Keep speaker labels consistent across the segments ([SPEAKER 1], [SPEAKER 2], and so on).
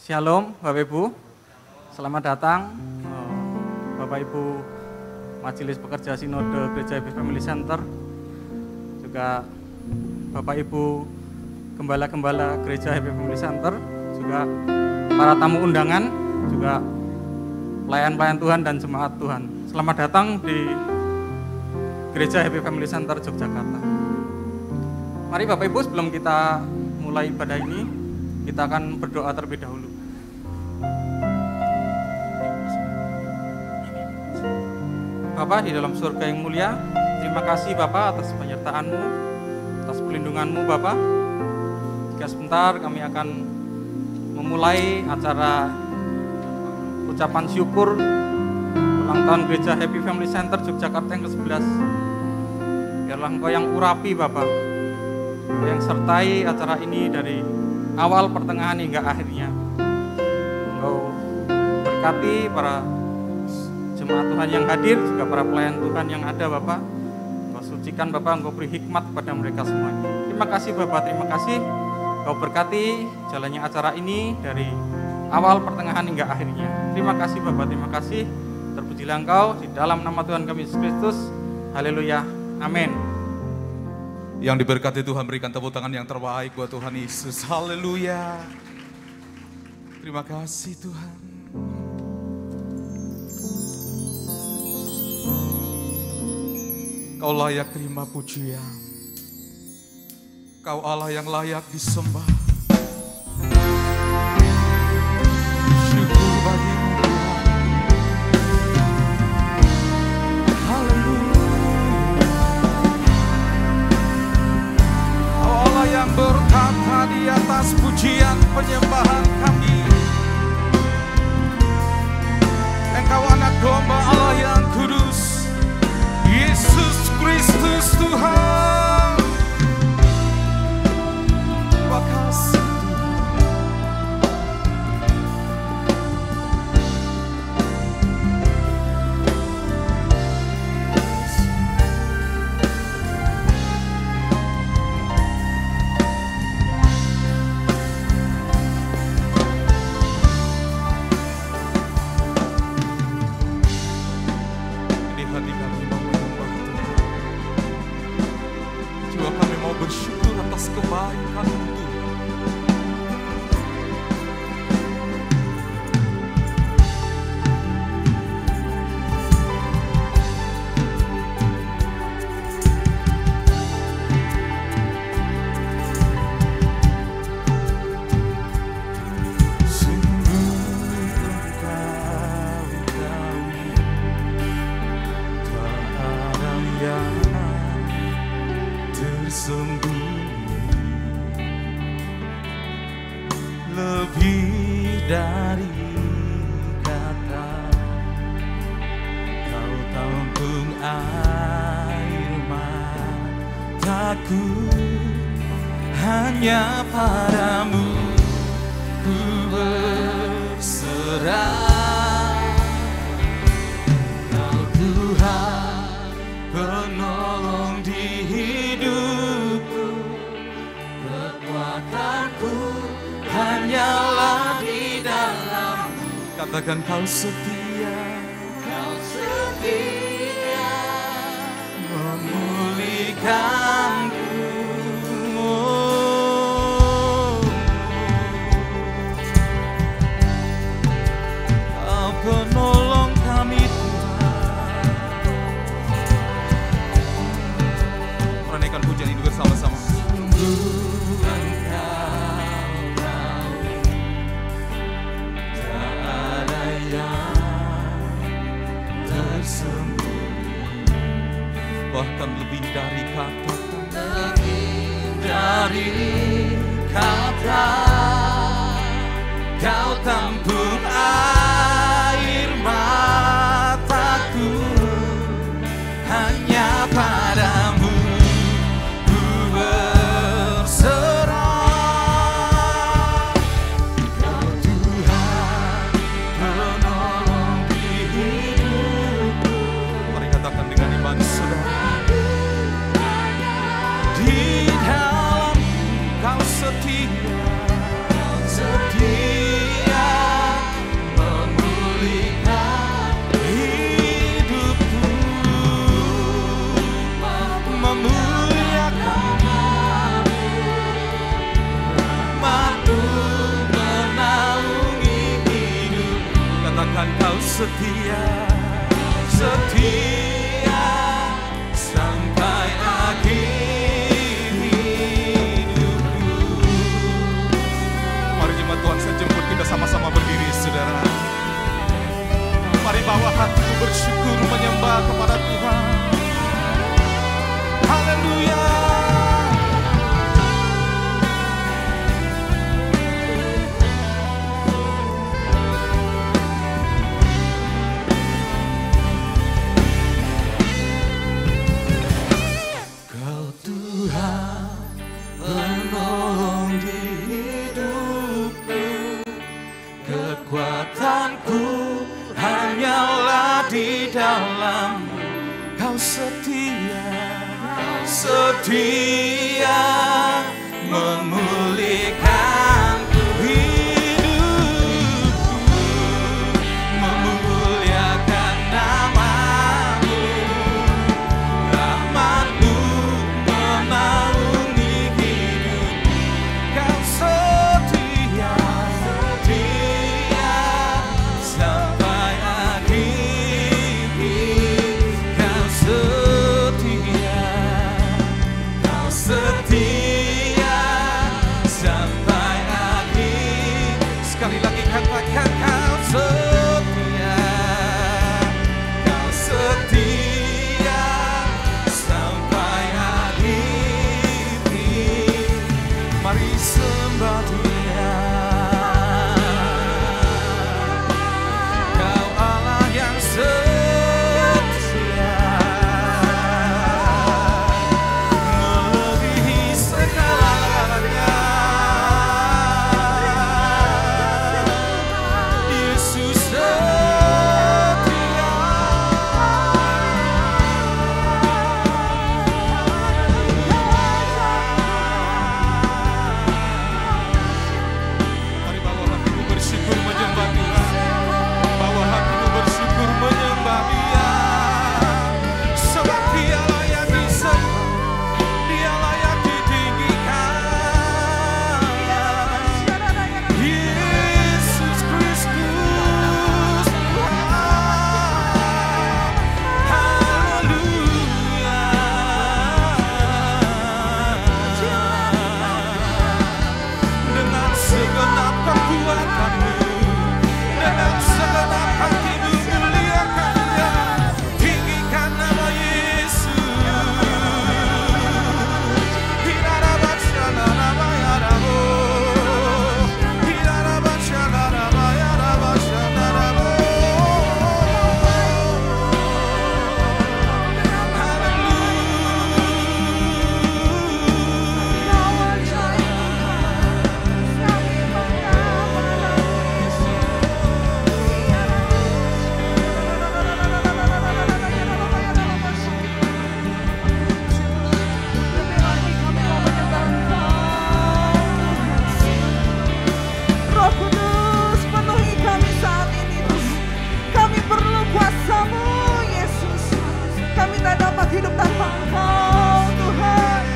[SPEAKER 1] Shalom Bapak Ibu, selamat datang Bapak Ibu Majelis Pekerja Sinode Gereja Happy Family Center, juga Bapak Ibu Gembala-Gembala Gereja Happy Family Center, juga para tamu undangan, juga pelayan-pelayan Tuhan dan jemaat Tuhan. Selamat datang di Gereja Happy Family Center Yogyakarta. Mari Bapak Ibu, sebelum kita mulai ibadah ini, kita akan berdoa terlebih dahulu. Bapa di dalam surga yang mulia, terima kasih Bapa atas penyertaan-Mu, atas pelindungan-Mu Bapa. Jika sebentar kami akan memulai acara ucapan syukur ulang tahun Gereja Happy Family Center Yogyakarta yang ke-11. Biarlah Engkau yang urapi Bapa, Engkau yang sertai acara ini dari awal, pertengahan hingga akhirnya. Engkau berkati para jemaat Tuhan yang hadir, juga para pelayan Tuhan yang ada Bapak. Engkau sucikan Bapak, Engkau beri hikmat kepada mereka semuanya. Terima kasih Bapak, terima kasih. Engkau berkati jalannya acara ini dari awal, pertengahan hingga akhirnya. Terima kasih Bapak, terima kasih. Terpujilah Engkau di dalam nama Tuhan kami Yesus Kristus. Haleluya, amin.
[SPEAKER 2] Yang diberkati Tuhan, berikan tepuk tangan yang terbaik buat Tuhan Yesus. Haleluya. Terima kasih Tuhan. Kau layak terima pujian. Kau Allah yang layak disembah. Syukur bagimu Tuhan. Haleluya. Kau Allah yang berkata di atas pujian penyembahan kami. Engkau anak domba Allah yang kudus, Yesus Kristus Tuhan. Terima kasih katakan kau setia, kau setia memulihkanku. Kau penolong kami Tuhan. Peranakan pujian ini bersama-sama. Bahkan lebih dari kata, lebih dari kata, kau tampung air mataku, hanya padamu ku berserah. Kau Tuhan penolong di hidupku. Mari katakan dengan iman saudara. Di dalam kau setia, setia setia, setia sampai akhir hidupku. Mari jemaat Tuhan, saya jemput kita sama-sama berdiri, saudara. Mari bawa hatiku bersyukur menyembah kepada Tuhan. Haleluya. Setia memulihkanku hidupku, memuliakan namamu, rahmatmu menaungi hidup. Kau setia, setia sampai akhir hidup. Kau setia, setia sampai akhir. Sekali lagi katakan kau setia, kau setia sampai akhir. Mari sembah Dia. Kau Allah yang setia, hidup tanpa Engkau Tuhan.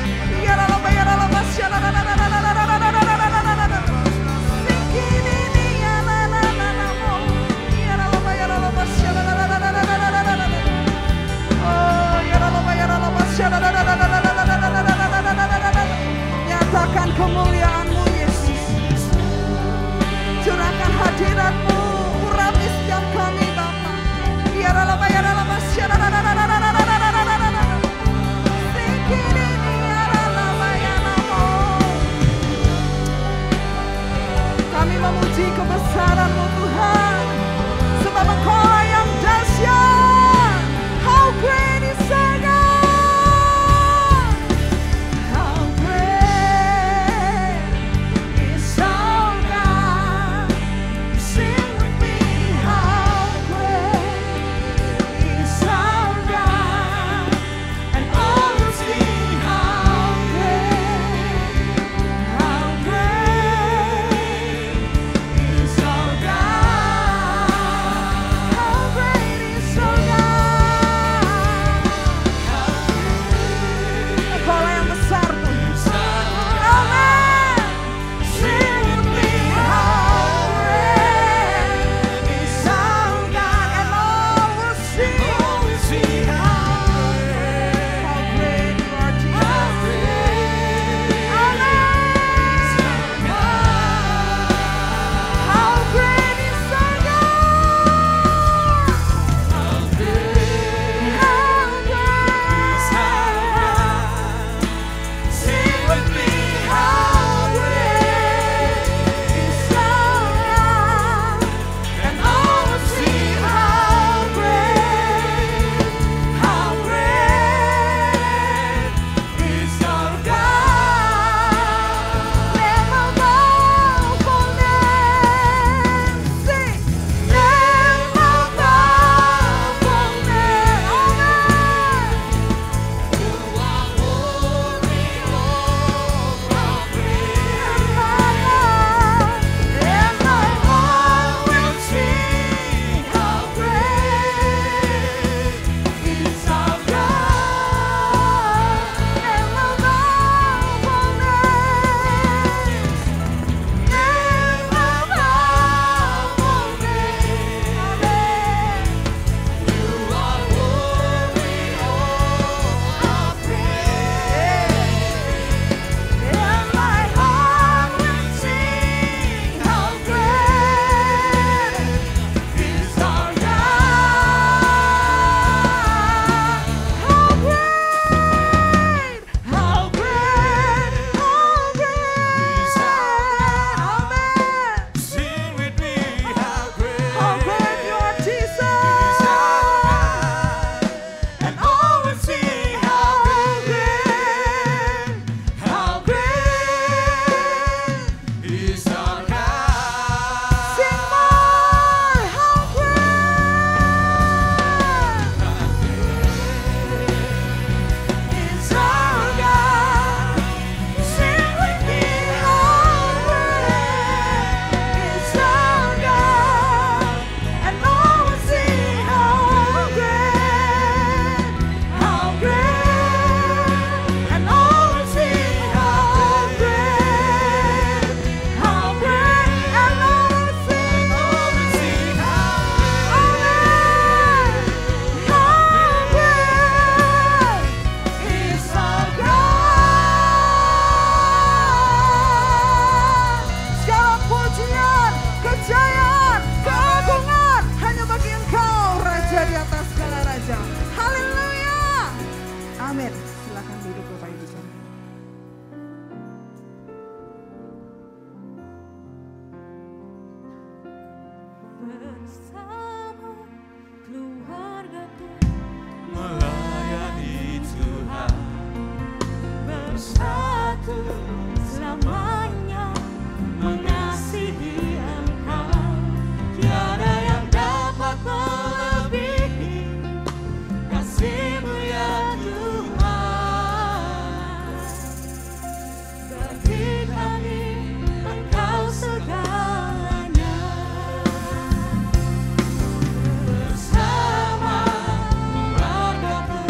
[SPEAKER 2] Ya Allah, ya Allah, Masya Allah. Nyatakan kemuliaan-Mu Yesus, curahkan hadirat-Mu, urapi setiap kami Bapa. Ya Allah, Masya Allah. Kami memuji kebesaran-Mu Tuhan, sebab Engkau yang dahsyat. How great is our God? How great is our God? Sing with me, how great is our God? And all will see how great is our God.
[SPEAKER 3] bersama keluargaku
[SPEAKER 2] melayani Tuhan,
[SPEAKER 3] bersatu selamanya mengasihi Engkau. Tiada yang dapat melebihi kasih-Mu ya Tuhan. Bagi kami Engkau segalanya. Bersama keluargaku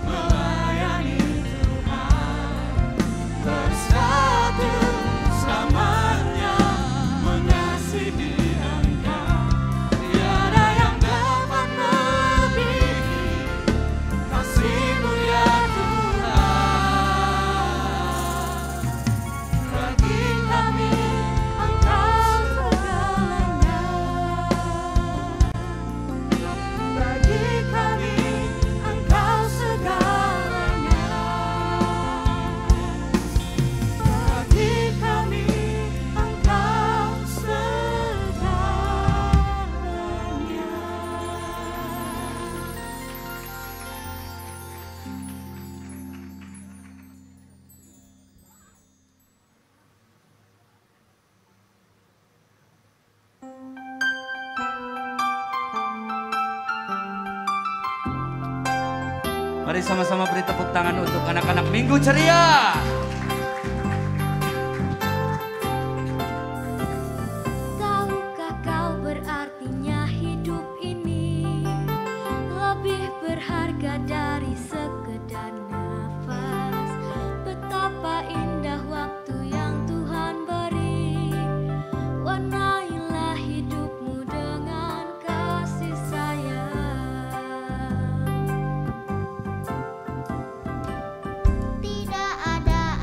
[SPEAKER 3] melayani Tuhan, bersatu selamanya mengasihi Engkau. Tiada yang dapat melebihi kasih-Mu ya Tuhan. Bagi kami Engkau segalanya. Bagi kami Engkau segalanya. Bagi kami Engkau
[SPEAKER 4] Mari sama-sama beri tepuk tangan untuk anak-anak Minggu Ceria.
[SPEAKER 3] Tahukah kau berartinya hidup ini lebih berharga dari sekedar nafas? Betapa indah waktu yang Tuhan beri. Warnailah hidupmu dengan kasih sayang. Tidak ada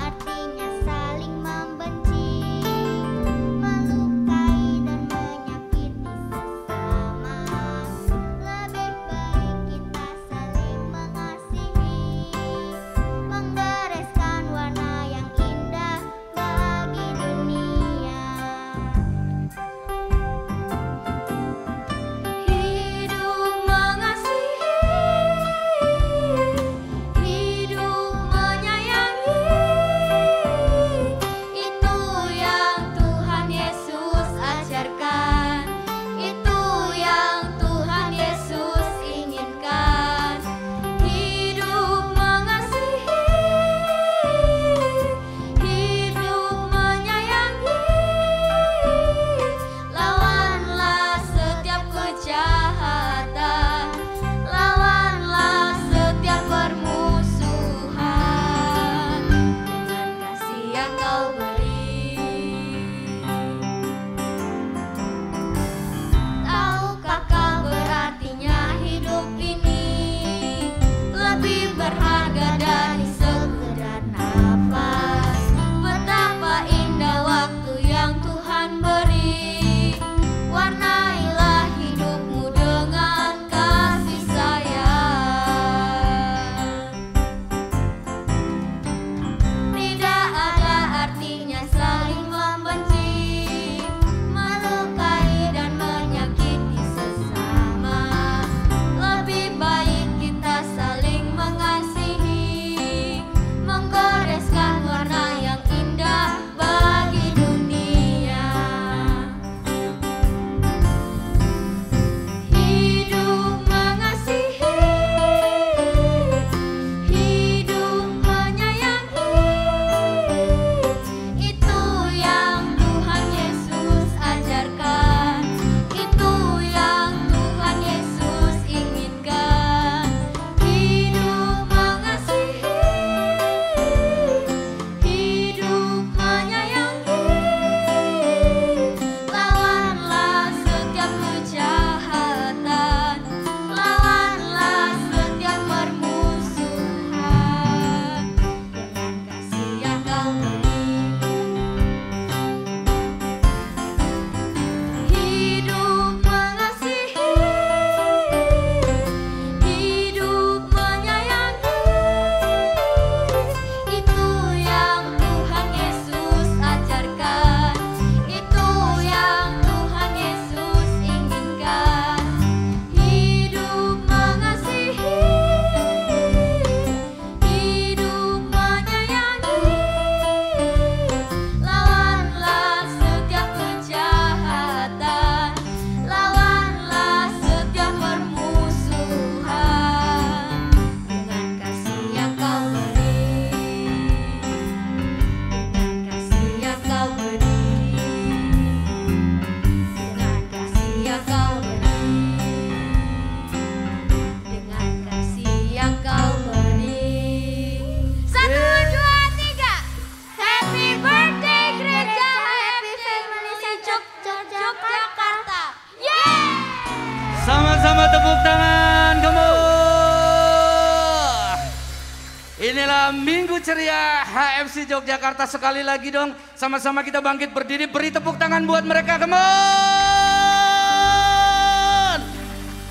[SPEAKER 4] Inilah Minggu Ceria HFC Yogyakarta. Sekali lagi dong, sama-sama kita bangkit berdiri, beri tepuk tangan buat mereka, come on!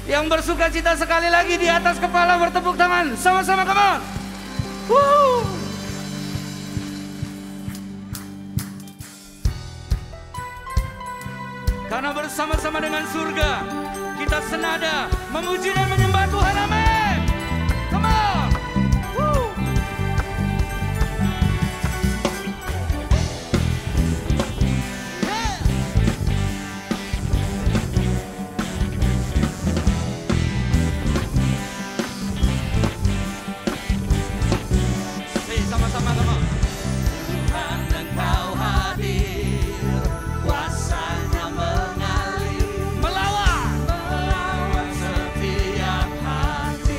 [SPEAKER 4] Yang bersuka cita sekali lagi di atas kepala bertepuk tangan, sama-sama, come on! Woo! Karena bersama-sama dengan surga, kita senada memuji dan menyembah Tuhan, amin! Come on! Woo! Hey, sama-sama, come on! Tuhan, Engkau hadir, kuasa-Nya mengalir, melawan setiap hati.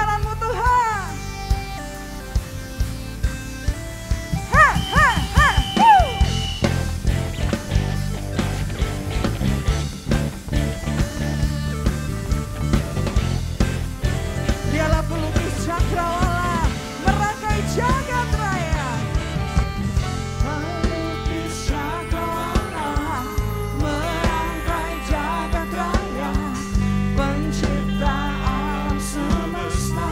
[SPEAKER 5] kebenaran-Mu Tuhan. Hei, hei, hei, Dialah pelukis cakrawala, merangkai jagat raya. Pelukis cakrawala, merangkai jagat raya, pencipta alam semesta.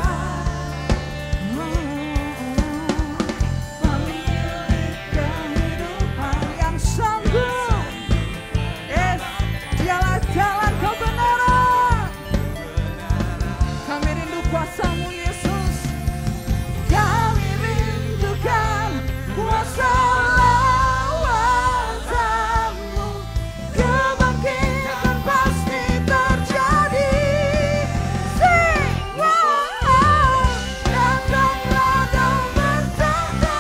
[SPEAKER 5] Pemilik kehidupan yang sanggup. Dialah jalan kebenaran. Kami rindu kuasa-Mu Yesus. Kami rindukan kuasa lawatan-Mu. Kebangkitan pasti terjadi. Sing, wow, datanglah dan bertahta.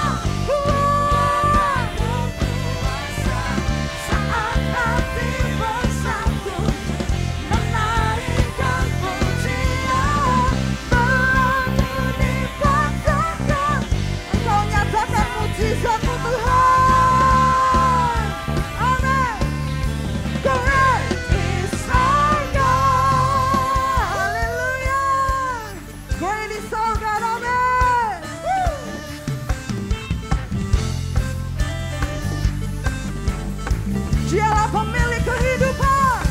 [SPEAKER 5] Saat hati bersatu, menaikkan pujian, belenggu dipatahkan. Engkau nyatakan mujizat-Mu Tuhan. Amin. Great is our God. Haleluya. Great is our God. Amin. Dialah pemilik kehidupan.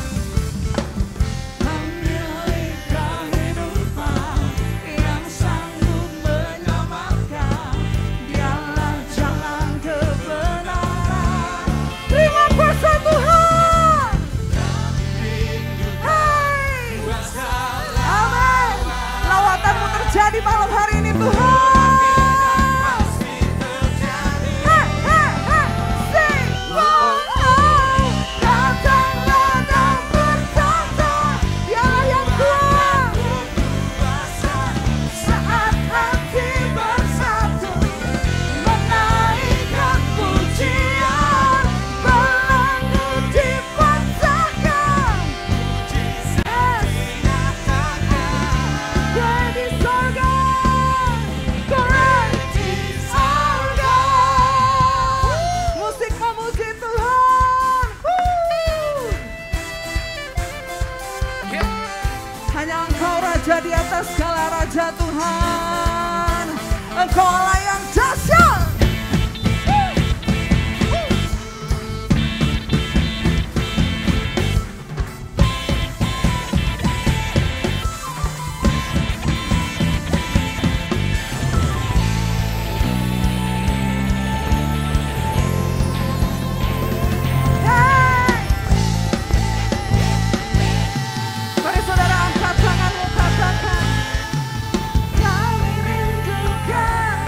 [SPEAKER 5] Pemilik kehidupan yang sanggup menyelamatkan. Dialah jalan kebenaran. Terima kuasa Tuhan. Hai. Amin. Lawatan-Mu terjadi malam hari ini Tuhan. Hei, hei, hei. Sing, wow. Datanglah dan bertahta. Dialah yang kuat. Saat hati bersatu, menaikkan pujian, belenggu dipatahkan. Great is our God. Great is our God. Musik memuji Tuhan. Hanya Engkau Raja di atas segala raja Tuhan. Engkau Allah yang dahsyat. Mari saudara angkat tanganmu, katakan, kami rindukan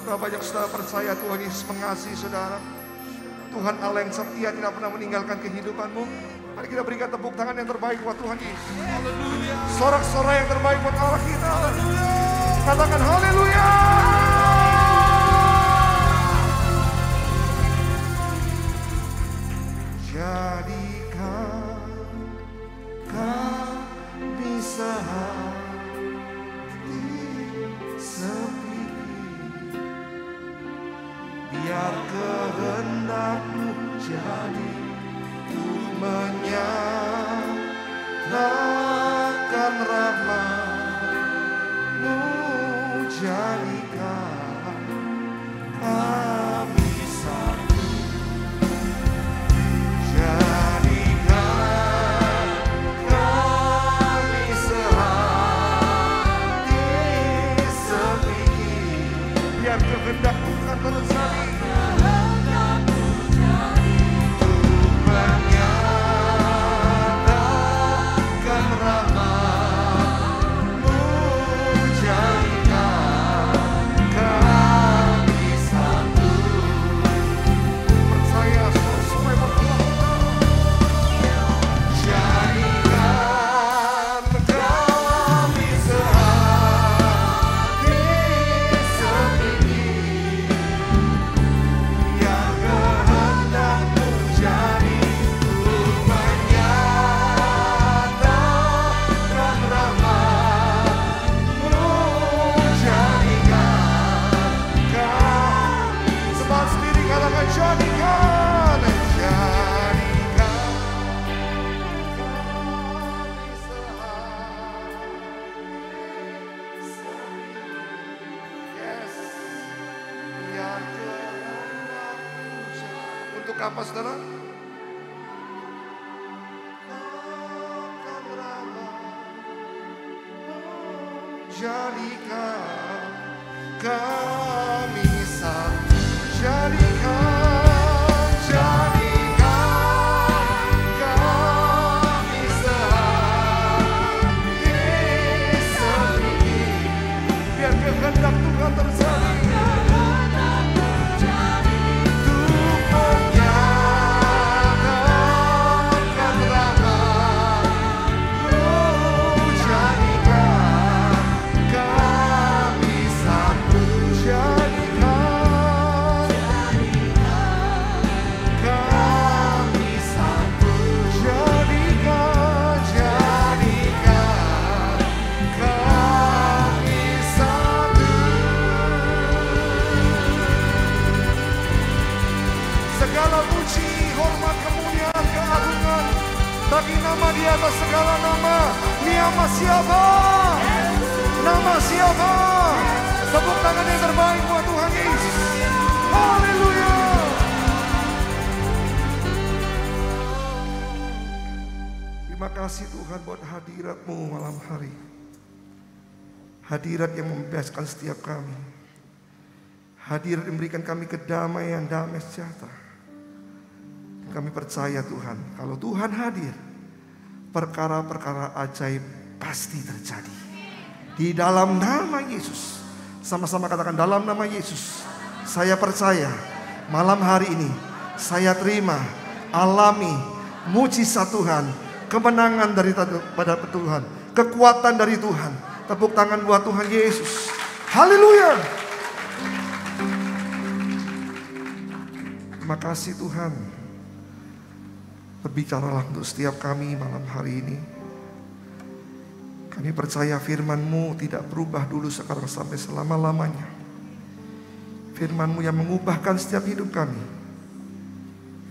[SPEAKER 6] Berapa banyak saudara percaya Tuhan Yesus mengasihi saudara. Tuhan Allah yang setia tidak pernah meninggalkan kehidupanmu. Mari kita berikan tepuk tangan yang terbaik buat Tuhan Yesus. Sorak-sorai yang terbaik buat Allah kita. Katakan haleluya. Jadikan kami sehati sepi, biar kehendak-Mu jadi untuk menyatakan rahmat-Mu. Jadikan kami satu, jadikan kami sehati sepikir, biar kehendak-Mu kan terjadi. Untuk apa saudara? hormat, kemuliaan, keagungan bagi nama di atas segala nama. Nama siapa? Nama siapa? Tepuk tangan yang terbaik buat Tuhan Yesus. Haleluya. Terima kasih Tuhan buat hadirat-Mu malam hari. Hadirat yang membebaskan setiap kami. Hadirat yang memberikan kami kedamaian, damai sejahtera. Kami percaya Tuhan, kalau Tuhan hadir, perkara-perkara ajaib pasti terjadi. Di dalam nama Yesus. Sama-sama katakan, dalam nama Yesus. Saya percaya malam hari ini saya terima, alami mujizat Tuhan, kemenangan pada Tuhan, kekuatan dari Tuhan. Tepuk tangan buat Tuhan Yesus. Haleluya. Terima kasih Tuhan. Berbicaralah untuk setiap kami malam hari ini. Kami percaya firman-Mu tidak berubah dulu, sekarang sampai selama-lamanya. Firman-Mu yang mengubahkan setiap hidup kami.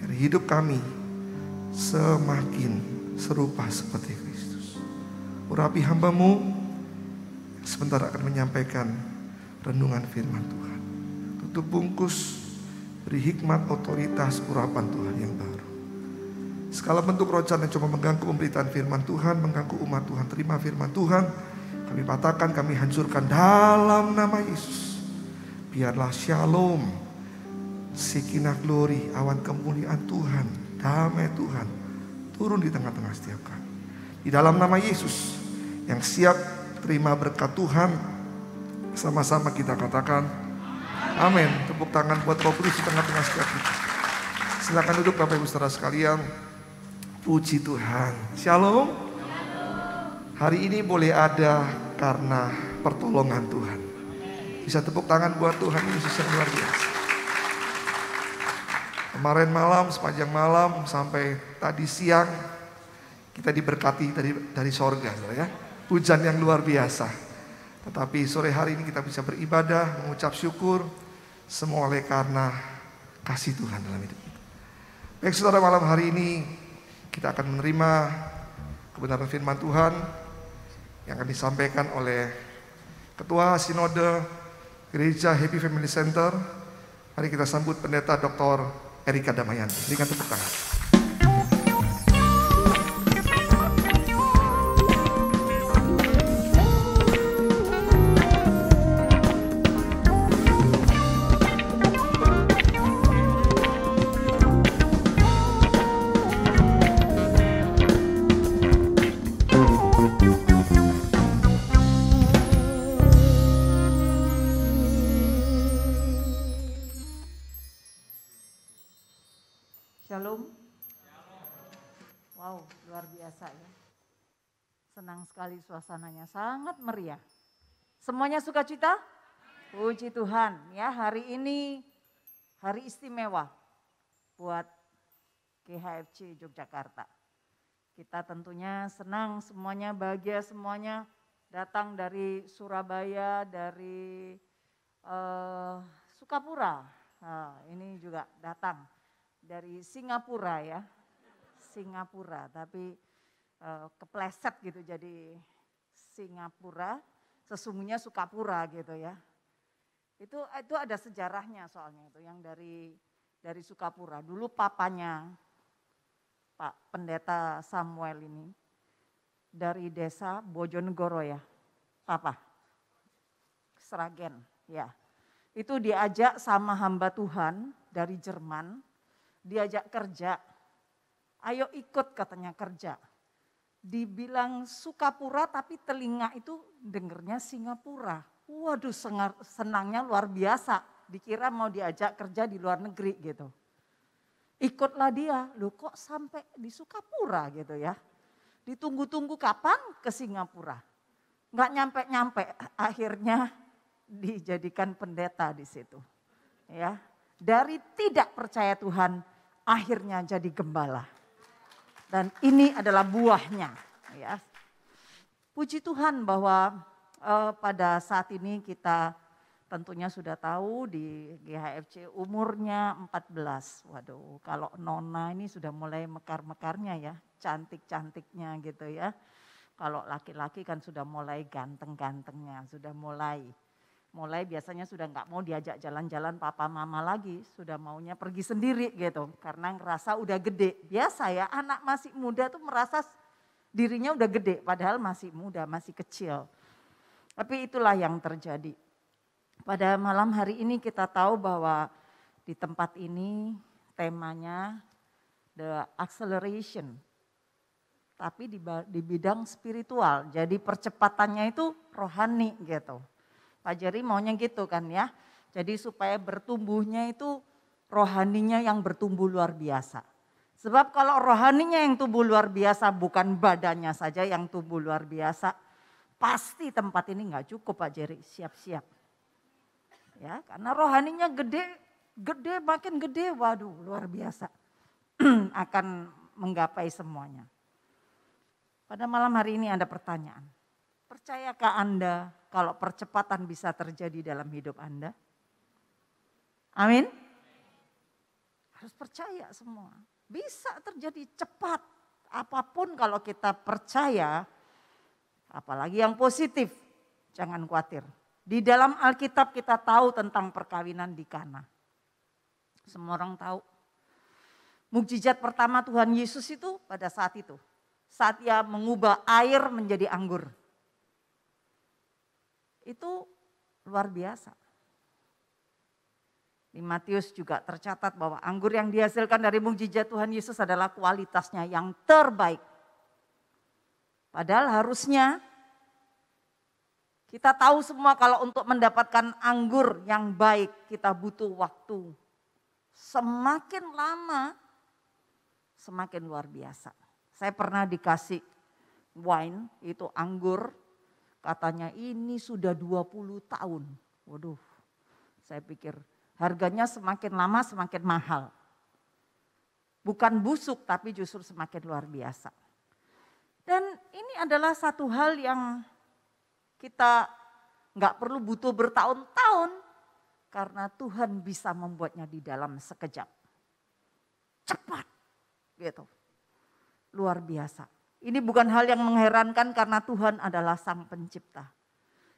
[SPEAKER 6] Dari hidup kami semakin serupa seperti Kristus. Urapi hamba-Mu sebentar akan menyampaikan renungan firman Tuhan. Tutup bungkus, beri hikmat, otoritas, urapan Tuhan yang baru. Segala bentuk rocan yang coba mengganggu pemberitaan firman Tuhan, mengganggu umat Tuhan, terima firman Tuhan. Kami patahkan, kami hancurkan dalam nama Yesus. Biarlah shalom, sekinah glory, awan kemuliaan Tuhan, damai Tuhan turun di tengah-tengah setiap kami. Di dalam nama Yesus yang siap terima berkat Tuhan, sama-sama kita katakan amin. Tepuk tangan buat Roh Kudus di tengah-tengah setiap kita. Silakan duduk Bapak Ibu Saudara sekalian. Puji Tuhan. Shalom. Hari ini boleh ada karena pertolongan Tuhan. Bisa tepuk tangan buat Tuhan Yesus yang luar biasa. Kemarin malam, sepanjang malam sampai tadi siang kita diberkati dari sorga, ya. Hujan yang luar biasa. Tetapi sore hari ini kita bisa beribadah, mengucap syukur, semua oleh karena kasih Tuhan dalam hidup kita. Baik saudara, malam hari ini kita akan menerima kebenaran firman Tuhan yang akan disampaikan oleh Ketua Sinode Gereja Happy Family Center. Mari kita sambut Pendeta Dr. Erika Damayanti. Berikan tepuk tangan.
[SPEAKER 7] Shalom. Wow, luar biasa ya. Senang sekali suasananya, sangat meriah. Semuanya sukacita? Puji Tuhan ya, hari ini hari istimewa buat GHFC Yogyakarta. Kita tentunya senang semuanya, bahagia semuanya datang dari Surabaya, dari Sukapura. Nah, ini juga datang dari Singapura ya, Singapura, tapi kepleset gitu jadi Singapura, sesungguhnya Sukapura gitu ya. Itu ada sejarahnya soalnya itu, yang dari Sukapura. Dulu papanya Pak Pendeta Samuel ini dari desa Bojonegoro ya, Papa Sragen ya. Itu diajak sama hamba Tuhan dari Jerman, diajak kerja, ayo ikut katanya kerja. Dibilang Sukapura tapi telinga itu dengernya Singapura. Waduh, senangnya luar biasa, dikira mau diajak kerja di luar negeri gitu. Ikutlah dia, loh kok sampai di Sukapura gitu ya. Ditunggu-tunggu kapan ke Singapura. Nggak nyampe-nyampe, akhirnya dijadikan pendeta di situ. Ya, dari tidak percaya Tuhan, akhirnya jadi gembala. Dan ini adalah buahnya. Ya. Puji Tuhan bahwa pada saat ini kita tentunya sudah tahu di GHFC umurnya 14. Waduh, kalau Nona ini sudah mulai mekar-mekarnya ya, cantik-cantiknya gitu ya. Kalau laki-laki kan sudah mulai ganteng-gantengnya, sudah mulai biasanya sudah nggak mau diajak jalan-jalan papa mama lagi, sudah maunya pergi sendiri gitu, karena ngerasa udah gede. Biasa ya, anak masih muda tuh merasa dirinya udah gede, padahal masih muda, masih kecil. Tapi itulah yang terjadi. Pada malam hari ini kita tahu bahwa di tempat ini temanya the acceleration. Tapi di bidang spiritual, jadi percepatannya itu rohani gitu. Pak Jerry maunya gitu kan ya. Jadi supaya bertumbuhnya itu rohaninya yang bertumbuh luar biasa. Sebab kalau rohaninya yang tumbuh luar biasa, bukan badannya saja yang tumbuh luar biasa, pasti tempat ini nggak cukup Pak Jerry, siap-siap. Ya, karena rohaninya gede makin gede, waduh luar biasa. Akan menggapai semuanya. Pada malam hari ini ada pertanyaan. Percayakah Anda kalau percepatan bisa terjadi dalam hidup Anda? Amin. Harus percaya semua. Bisa terjadi cepat. Apapun kalau kita percaya, apalagi yang positif, jangan khawatir. Di dalam Alkitab kita tahu tentang perkawinan di Kana. Semua orang tahu. Mukjizat pertama Tuhan Yesus itu pada saat itu. Saat ia mengubah air menjadi anggur. Itu luar biasa. Di Matius juga tercatat bahwa anggur yang dihasilkan dari mukjizat Tuhan Yesus adalah kualitasnya yang terbaik. Padahal harusnya kita tahu semua kalau untuk mendapatkan anggur yang baik kita butuh waktu. Semakin lama semakin luar biasa. Saya pernah dikasih wine, itu anggur, katanya ini sudah 20 tahun. Waduh, saya pikir harganya semakin lama semakin mahal. Bukan busuk tapi justru semakin luar biasa. Dan ini adalah satu hal yang kita nggak perlu butuh bertahun-tahun karena Tuhan bisa membuatnya di dalam sekejap. Cepat gitu. Luar biasa. Ini bukan hal yang mengherankan karena Tuhan adalah Sang Pencipta.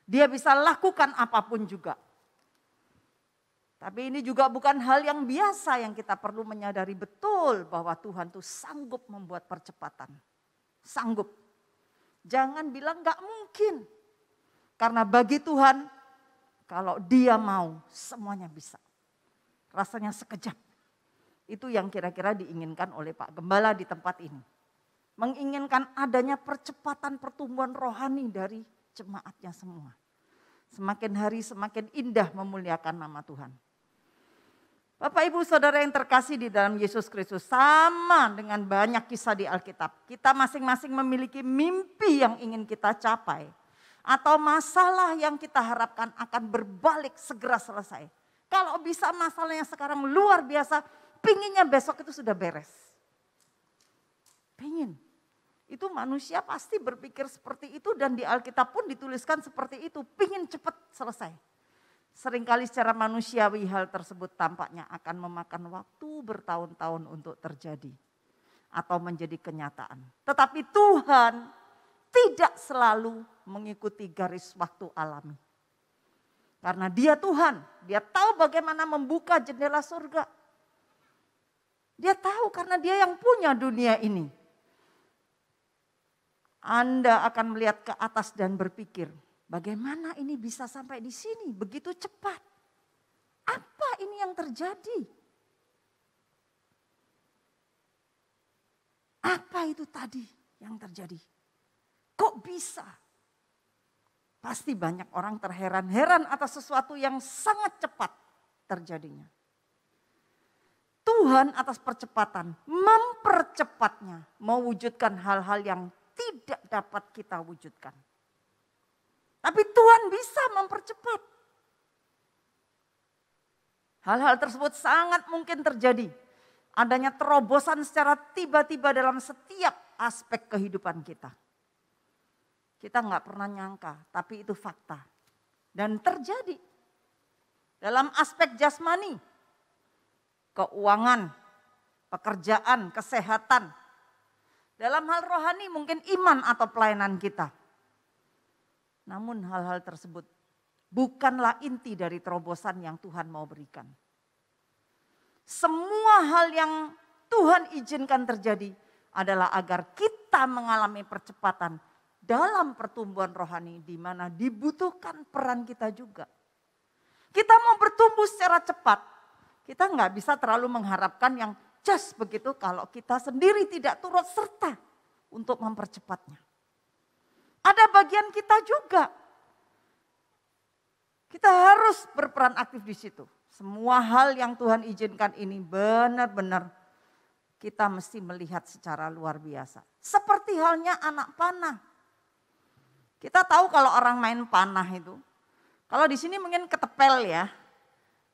[SPEAKER 7] Dia bisa lakukan apapun juga. Tapi ini juga bukan hal yang biasa yang kita perlu menyadari betul bahwa Tuhan tuh sanggup membuat percepatan. Sanggup. Jangan bilang nggak mungkin. Karena bagi Tuhan, kalau Dia mau, semuanya bisa. Rasanya sekejap. Itu yang kira-kira diinginkan oleh Pak Gembala di tempat ini. Menginginkan adanya percepatan pertumbuhan rohani dari jemaatnya semua. Semakin hari semakin indah memuliakan nama Tuhan. Bapak Ibu Saudara yang terkasih di dalam Yesus Kristus, sama dengan banyak kisah di Alkitab. Kita masing-masing memiliki mimpi yang ingin kita capai. Atau masalah yang kita harapkan akan berbalik segera selesai. Kalau bisa masalahnya sekarang luar biasa, pinginnya besok itu sudah beres. Pingin. Itu manusia pasti berpikir seperti itu dan di Alkitab pun dituliskan seperti itu. Pingin cepat selesai. Seringkali secara manusiawi hal tersebut tampaknya akan memakan waktu bertahun-tahun untuk terjadi. Atau menjadi kenyataan. Tetapi Tuhan tidak selalu mengikuti garis waktu alami. Karena Dia Tuhan, Dia tahu bagaimana membuka jendela surga. Dia tahu karena Dia yang punya dunia ini. Anda akan melihat ke atas dan berpikir, bagaimana ini bisa sampai di sini begitu cepat? Apa ini yang terjadi? Apa itu tadi yang terjadi? Kok bisa? Pasti banyak orang terheran-heran atas sesuatu yang sangat cepat terjadinya. Tuhan atas percepatan mempercepatnya, mewujudkan hal-hal yang tidak dapat kita wujudkan. Tapi Tuhan bisa mempercepat. Hal-hal tersebut sangat mungkin terjadi. Adanya terobosan secara tiba-tiba dalam setiap aspek kehidupan kita. Kita nggak pernah nyangka, tapi itu fakta. Dan terjadi. dalam aspek jasmani, keuangan, pekerjaan, kesehatan. Dalam hal rohani mungkin iman atau pelayanan kita. Namun hal-hal tersebut bukanlah inti dari terobosan yang Tuhan mau berikan. Semua hal yang Tuhan izinkan terjadi adalah agar kita mengalami percepatan dalam pertumbuhan rohani di mana dibutuhkan peran kita juga. Kita mau bertumbuh secara cepat, kita nggak bisa terlalu mengharapkan yang just begitu kalau kita sendiri tidak turut serta untuk mempercepatnya. Ada bagian kita juga. Kita harus berperan aktif di situ. Semua hal yang Tuhan izinkan ini benar-benar kita mesti melihat secara luar biasa. Seperti halnya anak panah. Kita tahu kalau orang main panah itu, kalau di sini mungkin ketepel ya,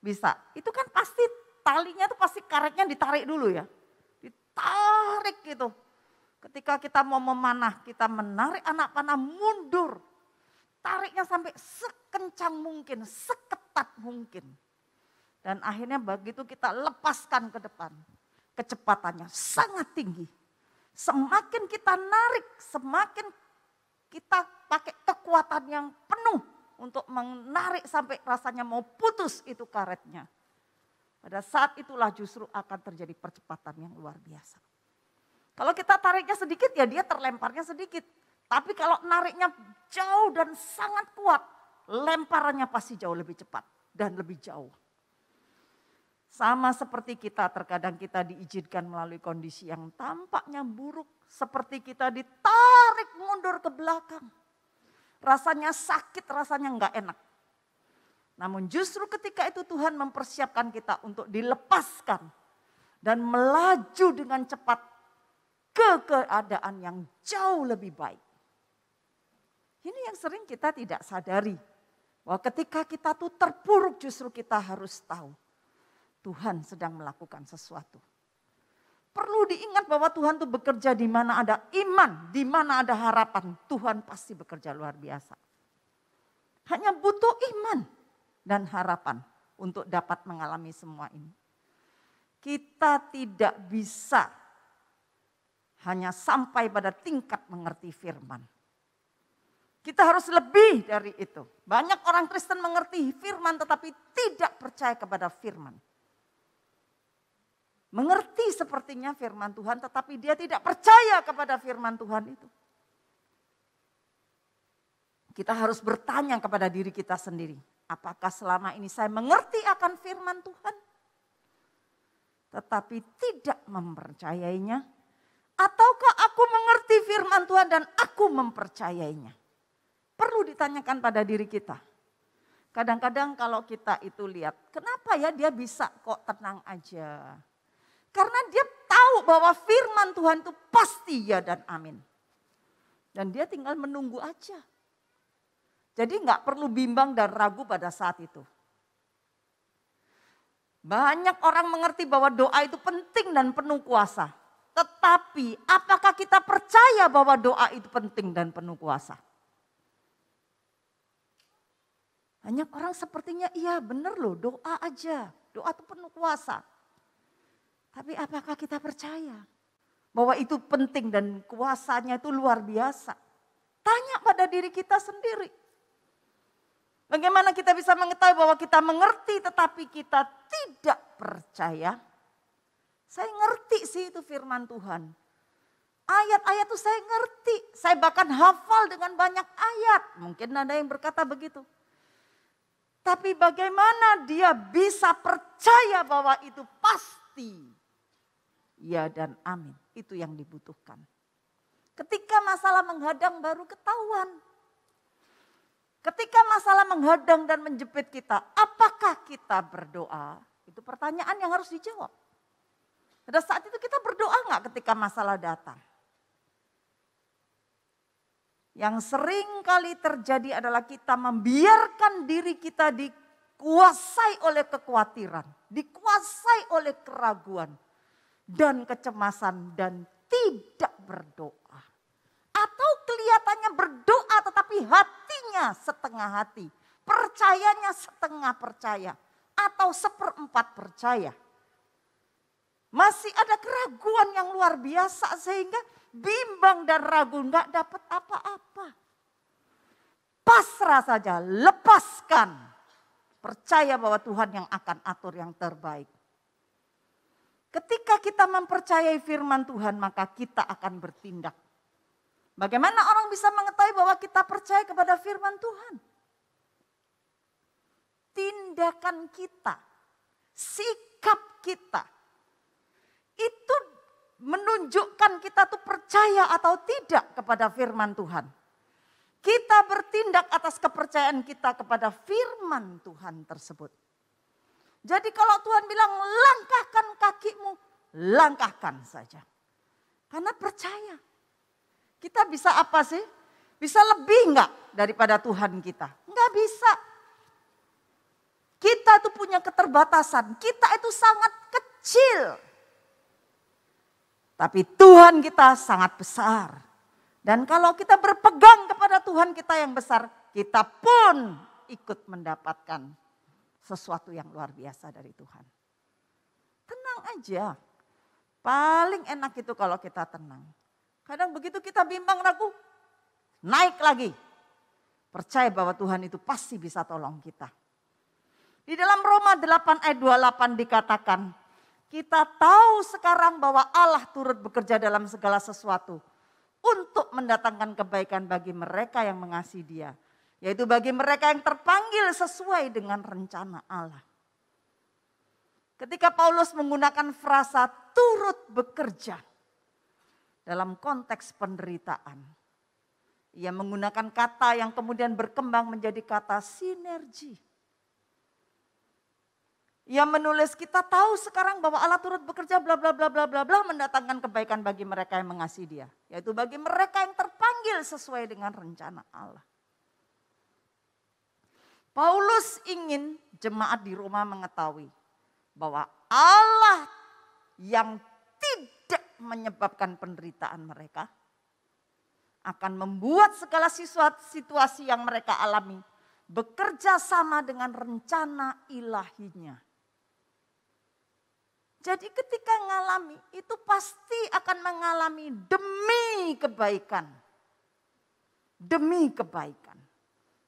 [SPEAKER 7] bisa. Itu kan pasti talinya tuh pasti karetnya ditarik dulu ya. Ditarik gitu. Ketika kita mau memanah, kita menarik anak panah mundur. Tariknya sampai sekencang mungkin, seketat mungkin. Dan akhirnya begitu kita lepaskan ke depan. Kecepatannya sangat tinggi. Semakin kita narik, semakin kita pakai kekuatan yang penuh untuk menarik sampai rasanya mau putus itu karetnya. Pada saat itulah justru akan terjadi percepatan yang luar biasa. Kalau kita tariknya sedikit ya dia terlemparnya sedikit. Tapi kalau nariknya jauh dan sangat kuat, lemparannya pasti jauh lebih cepat dan lebih jauh. Sama seperti kita, terkadang kita diizinkan melalui kondisi yang tampaknya buruk. Seperti kita ditarik mundur ke belakang. Rasanya sakit, rasanya enggak enak. Namun justru ketika itu Tuhan mempersiapkan kita untuk dilepaskan. Dan melaju dengan cepat ke keadaan yang jauh lebih baik. Ini yang sering kita tidak sadari. Bahwa ketika kita tuh terpuruk justru kita harus tahu. Tuhan sedang melakukan sesuatu. Perlu diingat bahwa Tuhan tuh bekerja di mana ada iman, di mana ada harapan. Tuhan pasti bekerja luar biasa. Hanya butuh iman dan harapan untuk dapat mengalami semua ini. Kita tidak bisa hanya sampai pada tingkat mengerti firman. Kita harus lebih dari itu. Banyak orang Kristen mengerti firman tetapi tidak percaya kepada firman. Mengerti sepertinya firman Tuhan tetapi dia tidak percaya kepada firman Tuhan itu. Kita harus bertanya kepada diri kita sendiri. Apakah selama ini saya mengerti akan firman Tuhan? Tetapi tidak mempercayainya. Ataukah aku mengerti firman Tuhan dan aku mempercayainya? Perlu ditanyakan pada diri kita. Kadang-kadang kalau kita itu lihat, kenapa ya dia bisa kok tenang aja? Karena dia tahu bahwa firman Tuhan itu pasti ya dan amin. Dan dia tinggal menunggu aja. Jadi nggak perlu bimbang dan ragu pada saat itu. Banyak orang mengerti bahwa doa itu penting dan penuh kuasa. Tetapi apakah kita percaya bahwa doa itu penting dan penuh kuasa? Banyak orang sepertinya iya benar loh doa aja. Doa itu penuh kuasa. Tapi apakah kita percaya bahwa itu penting dan kuasanya itu luar biasa? Tanya pada diri kita sendiri. Bagaimana kita bisa mengetahui bahwa kita mengerti tetapi kita tidak percaya? Saya ngerti sih itu firman Tuhan. Ayat-ayat itu saya ngerti. Saya bahkan hafal dengan banyak ayat. Mungkin ada yang berkata begitu. Tapi bagaimana dia bisa percaya bahwa itu pasti? Ya dan amin. Itu yang dibutuhkan. Ketika masalah menghadang baru ketahuan. Ketika masalah menghadang dan menjepit kita, apakah kita berdoa? Itu pertanyaan yang harus dijawab. Pada saat itu kita berdoa nggak ketika masalah datang? Yang sering kali terjadi adalah kita membiarkan diri kita dikuasai oleh kekhawatiran, dikuasai oleh keraguan dan kecemasan dan tidak berdoa. Atau kelihatannya berdoa tetapi hatinya setengah hati, percayanya setengah percaya. atau 1/4 percaya. Masih ada keraguan yang luar biasa sehingga bimbang dan ragu, nggak dapat apa-apa. Pasrah saja, lepaskan. Percaya bahwa Tuhan yang akan atur yang terbaik. Ketika kita mempercayai firman Tuhan, maka kita akan bertindak. Bagaimana orang bisa mengetahui bahwa kita percaya kepada firman Tuhan? Tindakan kita, sikap kita, itu menunjukkan kita tuh percaya atau tidak kepada firman Tuhan. Kita bertindak atas kepercayaan kita kepada firman Tuhan tersebut. Jadi kalau Tuhan bilang langkahkan kakimu, langkahkan saja. Karena percaya. Kita bisa apa sih? Bisa lebih enggak daripada Tuhan kita? Enggak bisa. Kita tuh punya keterbatasan. Kita itu sangat kecil. Tapi Tuhan kita sangat besar. Dan kalau kita berpegang kepada Tuhan kita yang besar, kita pun ikut mendapatkan sesuatu yang luar biasa dari Tuhan. Tenang aja. Paling enak itu kalau kita tenang. Kadang begitu kita bimbang ragu, naik lagi. Percaya bahwa Tuhan itu pasti bisa tolong kita. Di dalam Roma 8 ayat 28 dikatakan, kita tahu sekarang bahwa Allah turut bekerja dalam segala sesuatu untuk mendatangkan kebaikan bagi mereka yang mengasihi Dia. Yaitu bagi mereka yang terpanggil sesuai dengan rencana Allah. Ketika Paulus menggunakan frasa turut bekerja dalam konteks penderitaan. Ia menggunakan kata yang kemudian berkembang menjadi kata sinergi. Ia menulis kita tahu sekarang bahwa Allah turut bekerja bla bla bla bla bla bla mendatangkan kebaikan bagi mereka yang mengasihi Dia. Yaitu bagi mereka yang terpanggil sesuai dengan rencana Allah. Paulus ingin jemaat di Roma mengetahui bahwa Allah yang tidak menyebabkan penderitaan mereka akan membuat segala situasi yang mereka alami bekerja sama dengan rencana ilahinya. Jadi ketika mengalami itu pasti akan mengalami demi kebaikan. Demi kebaikan.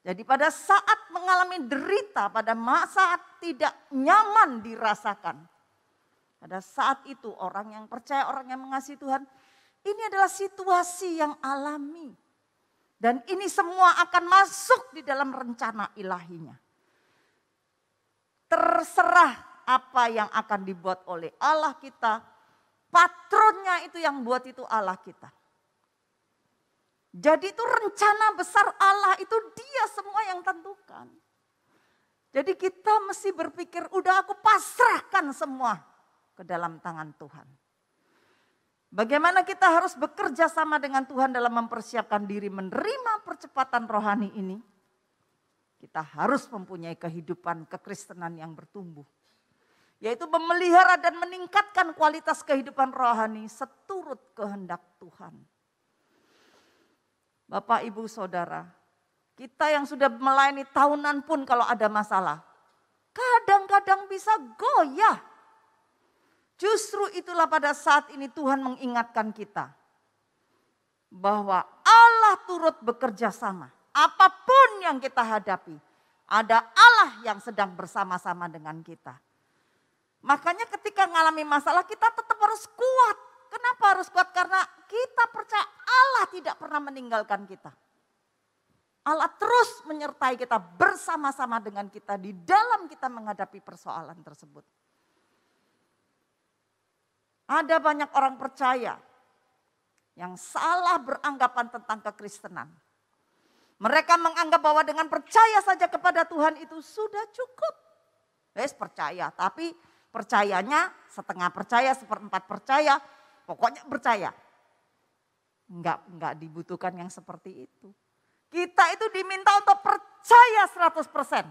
[SPEAKER 7] Jadi pada saat mengalami derita, pada saat tidak nyaman dirasakan. Pada saat itu orang yang percaya, orang yang mengasihi Tuhan, ini adalah situasi yang alami. Dan ini semua akan masuk di dalam rencana ilahinya. Terserah apa yang akan dibuat oleh Allah kita, patronnya itu yang buat itu Allah kita. Jadi itu rencana besar Allah itu Dia semua yang tentukan. Jadi kita mesti berpikir udah aku pasrahkan semua ke dalam tangan Tuhan. Bagaimana kita harus bekerja sama dengan Tuhan dalam mempersiapkan diri menerima percepatan rohani ini. Kita harus mempunyai kehidupan kekristenan yang bertumbuh. Yaitu memelihara dan meningkatkan kualitas kehidupan rohani seturut kehendak Tuhan. Bapak, Ibu, Saudara, kita yang sudah melayani tahunan pun kalau ada masalah, kadang-kadang bisa goyah. Justru itulah pada saat ini Tuhan mengingatkan kita bahwa Allah turut bekerja sama. Apapun yang kita hadapi, ada Allah yang sedang bersama-sama dengan kita. Makanya ketika mengalami masalah kita tetap harus kuat. Kenapa harus kuat? Karena kita percaya Allah tidak pernah meninggalkan kita. Allah terus menyertai kita bersama-sama dengan kita di dalam kita menghadapi persoalan tersebut. Ada banyak orang percaya yang salah beranggapan tentang kekristenan. Mereka menganggap bahwa dengan percaya saja kepada Tuhan itu sudah cukup. Percaya, tapi percayanya setengah percaya, 1/4 percaya. Pokoknya percaya. Enggak dibutuhkan yang seperti itu. Kita itu diminta untuk percaya 100%.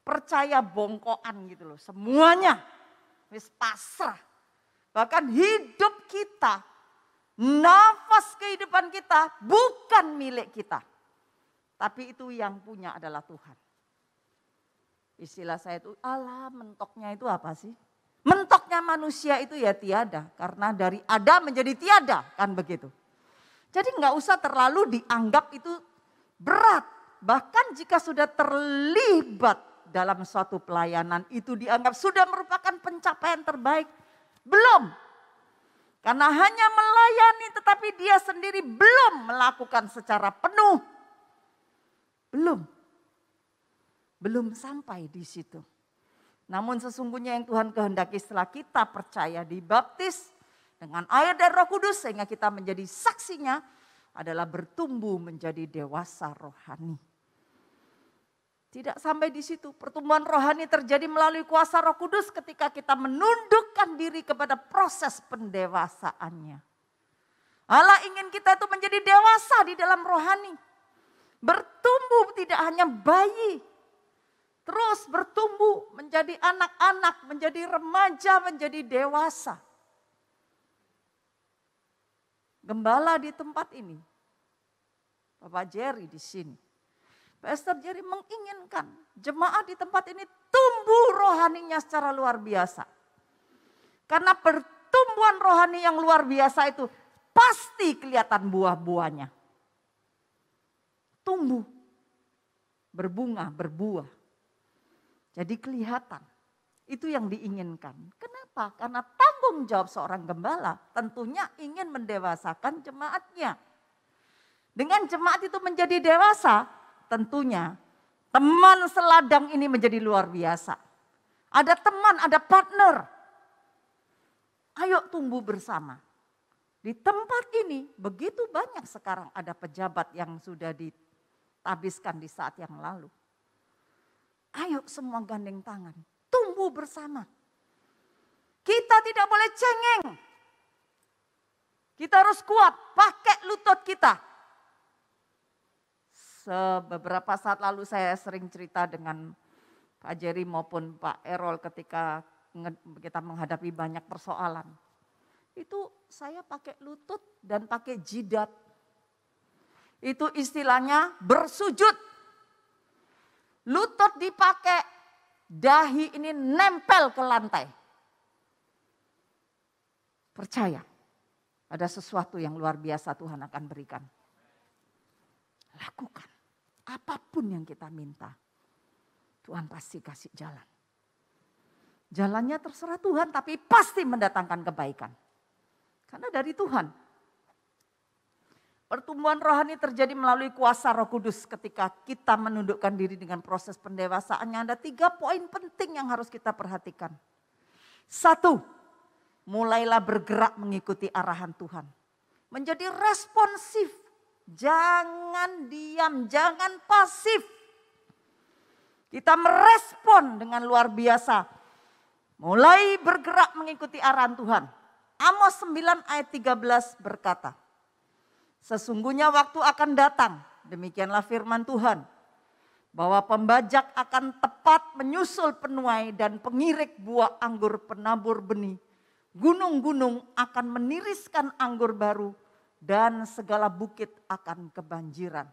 [SPEAKER 7] Percaya bongkoan gitu loh. Semuanya wis pasrah. Bahkan hidup kita, nafas kehidupan kita bukan milik kita. Tapi itu yang punya adalah Tuhan. Istilah saya itu, alah mentoknya itu apa sih? Mentoknya manusia itu ya tiada, karena dari ada menjadi tiada, kan begitu. Jadi nggak usah terlalu dianggap itu berat. Bahkan jika sudah terlibat dalam suatu pelayanan itu dianggap sudah merupakan pencapaian terbaik. Belum. Karena hanya melayani tetapi dia sendiri belum melakukan secara penuh. Belum sampai di situ. Namun sesungguhnya yang Tuhan kehendaki setelah kita percaya dibaptis dengan air dan Roh Kudus sehingga kita menjadi saksinya adalah bertumbuh menjadi dewasa rohani. Tidak sampai di situ, pertumbuhan rohani terjadi melalui kuasa Roh Kudus ketika kita menundukkan diri kepada proses pendewasaannya. Allah ingin kita itu menjadi dewasa di dalam rohani. Bertumbuh tidak hanya bayi, terus bertumbuh menjadi anak-anak, menjadi remaja, menjadi dewasa. Gembala di tempat ini, Bapak Jerry di sini, Pastor Jerry menginginkan jemaat di tempat ini tumbuh rohaninya secara luar biasa. Karena pertumbuhan rohani yang luar biasa itu pasti kelihatan buah-buahnya. Tumbuh, berbunga, berbuah. Jadi kelihatan, itu yang diinginkan. Kenapa? Karena tanggung jawab seorang gembala tentunya ingin mendewasakan jemaatnya. Dengan jemaat itu menjadi dewasa, tentunya teman seladang ini menjadi luar biasa. Ada teman, ada partner. Ayo tumbuh bersama. Di tempat ini begitu banyak sekarang ada pejabat yang sudah ditabiskan di saat yang lalu. Ayo semua gandeng tangan, tumbuh bersama. Kita tidak boleh cengeng. Kita harus kuat, pakai lutut kita. Beberapa saat lalu saya sering cerita dengan Pak Jerry maupun Pak Erol ketika kita menghadapi banyak persoalan. Itu saya pakai lutut dan pakai jidat. Itu istilahnya bersujud. Lutut dipakai, dahi ini nempel ke lantai. Percaya, ada sesuatu yang luar biasa Tuhan akan berikan. Lakukan, apapun yang kita minta, Tuhan pasti kasih jalan. Jalannya terserah Tuhan, tapi pasti mendatangkan kebaikan. Karena dari Tuhan. Pertumbuhan rohani terjadi melalui kuasa Roh Kudus ketika kita menundukkan diri dengan proses pendewasaannya. Ada 3 poin penting yang harus kita perhatikan. 1, mulailah bergerak mengikuti arahan Tuhan. Menjadi responsif, jangan diam, jangan pasif. Kita merespon dengan luar biasa. Mulai bergerak mengikuti arahan Tuhan. Amos 9 ayat 13 berkata, sesungguhnya waktu akan datang, demikianlah firman Tuhan, bahwa pembajak akan tepat menyusul penuai dan pengirik buah anggur penabur benih. Gunung-gunung akan meniriskan anggur baru dan segala bukit akan kebanjiran.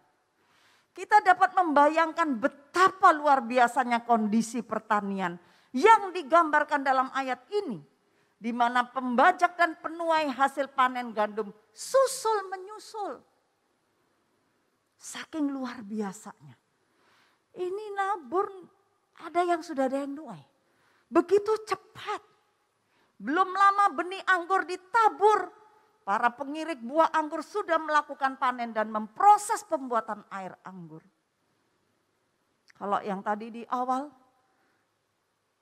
[SPEAKER 7] Kita dapat membayangkan betapa luar biasanya kondisi pertanian yang digambarkan dalam ayat ini. Di mana pembajak dan penuai hasil panen gandum susul menyusul. Saking luar biasanya. Ini nabur, ada yang sudah ada yang nuai. Begitu cepat. Belum lama benih anggur ditabur. Para pengirik buah anggur sudah melakukan panen dan memproses pembuatan air anggur. Kalau yang tadi di awal,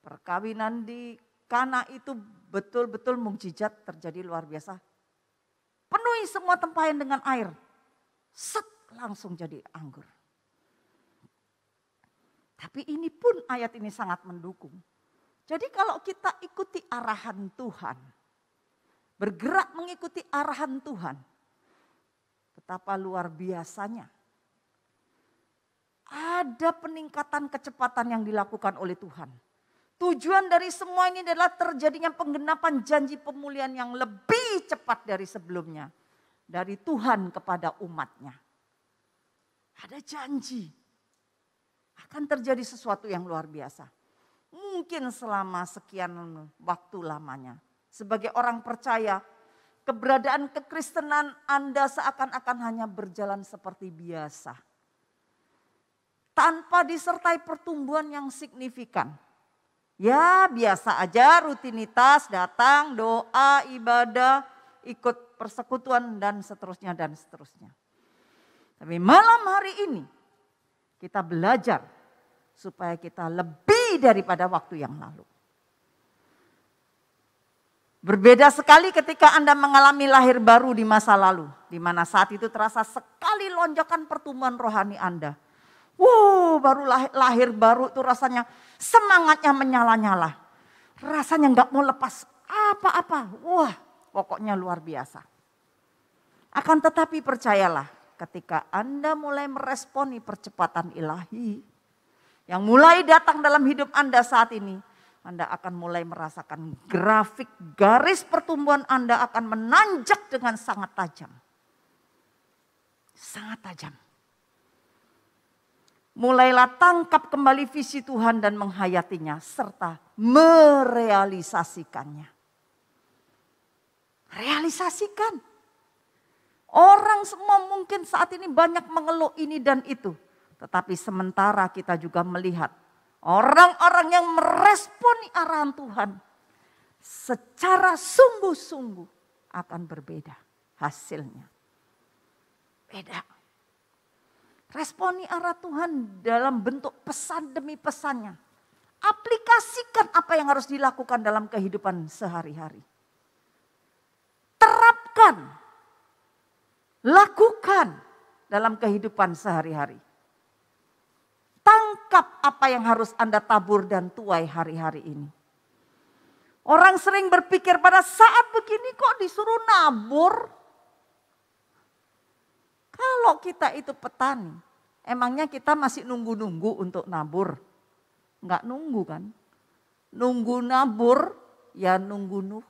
[SPEAKER 7] perkawinan di Kana itu betul-betul mukjizat terjadi luar biasa. Penuhi semua tempayan dengan air. Set, langsung jadi anggur. Tapi ini pun ayat ini sangat mendukung. Jadi kalau kita ikuti arahan Tuhan, bergerak mengikuti arahan Tuhan, betapa luar biasanya. Ada peningkatan kecepatan yang dilakukan oleh Tuhan. Tujuan dari semua ini adalah terjadinya penggenapan janji pemulihan yang lebih cepat dari sebelumnya. Dari Tuhan kepada umatnya. Ada janji. akan terjadi sesuatu yang luar biasa. Mungkin selama sekian waktu lamanya. Sebagai orang percaya, keberadaan kekristenan Anda seakan-akan hanya berjalan seperti biasa. Tanpa disertai pertumbuhan yang signifikan. Ya biasa aja, rutinitas, datang, doa, ibadah, ikut persekutuan dan seterusnya dan seterusnya. Tapi malam hari ini kita belajar supaya kita lebih daripada waktu yang lalu. Berbeda sekali ketika Anda mengalami lahir baru di masa lalu. Di mana saat itu terasa sekali lonjakan pertumbuhan rohani Anda. Wow, baru lahir baru itu rasanya semangatnya menyala-nyala. Rasanya nggak mau lepas apa-apa. Wah, pokoknya luar biasa. Akan tetapi percayalah, ketika Anda mulai meresponi percepatan ilahi yang mulai datang dalam hidup Anda saat ini, Anda akan mulai merasakan grafik garis pertumbuhan Anda akan menanjak dengan sangat tajam. Sangat tajam. Mulailah tangkap kembali visi Tuhan dan menghayatinya serta merealisasikannya. Realisasikan. Orang semua mungkin saat ini banyak mengeluh ini dan itu. Tetapi sementara kita juga melihat orang-orang yang meresponi arahan Tuhan secara sungguh-sungguh akan berbeda hasilnya. Beda. Responi arah Tuhan dalam bentuk pesan demi pesannya. Aplikasikan apa yang harus dilakukan dalam kehidupan sehari-hari. Terapkan, lakukan dalam kehidupan sehari-hari. Tangkap apa yang harus Anda tabur dan tuai hari-hari ini. Orang sering berpikir pada saat begini kok disuruh nabur. Kalau kita itu petani, emangnya kita masih nunggu-nunggu untuk nabur? Enggak nunggu kan? Nunggu nabur, ya nunggu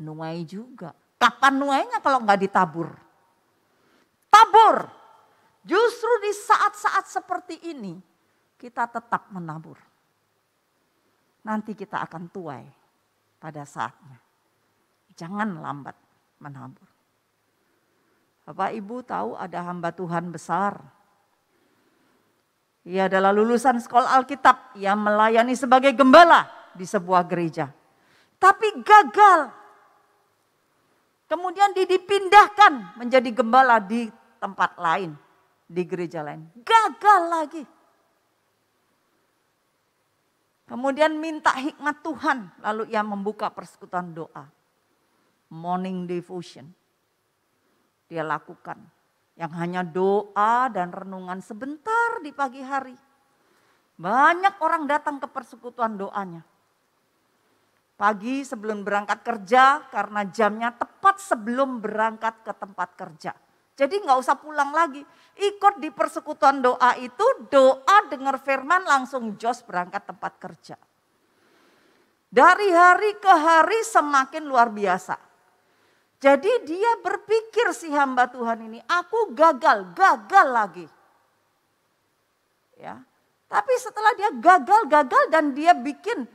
[SPEAKER 7] nuai juga. Kapan nuainya kalau enggak ditabur? Tabur. Justru di saat-saat seperti ini, kita tetap menabur. Nanti kita akan tuai pada saatnya. Jangan lambat menabur. Bapak Ibu tahu ada hamba Tuhan besar. Ia adalah lulusan sekolah Alkitab yang melayani sebagai gembala di sebuah gereja. Tapi gagal. Kemudian dipindahkan menjadi gembala di tempat lain, di gereja lain. Gagal lagi. Kemudian minta hikmat Tuhan, lalu ia membuka persekutuan doa. Morning devotion. Dia lakukan. Yang hanya doa dan renungan sebentar di pagi hari. Banyak orang datang ke persekutuan doanya. Pagi sebelum berangkat kerja karena jamnya tepat sebelum berangkat ke tempat kerja. Jadi nggak usah pulang lagi. Ikut di persekutuan doa itu, doa dengar firman langsung jos berangkat tempat kerja. Dari hari ke hari semakin luar biasa. Jadi dia berpikir si hamba Tuhan ini, aku gagal lagi. Ya, tapi setelah dia gagal dan dia bikin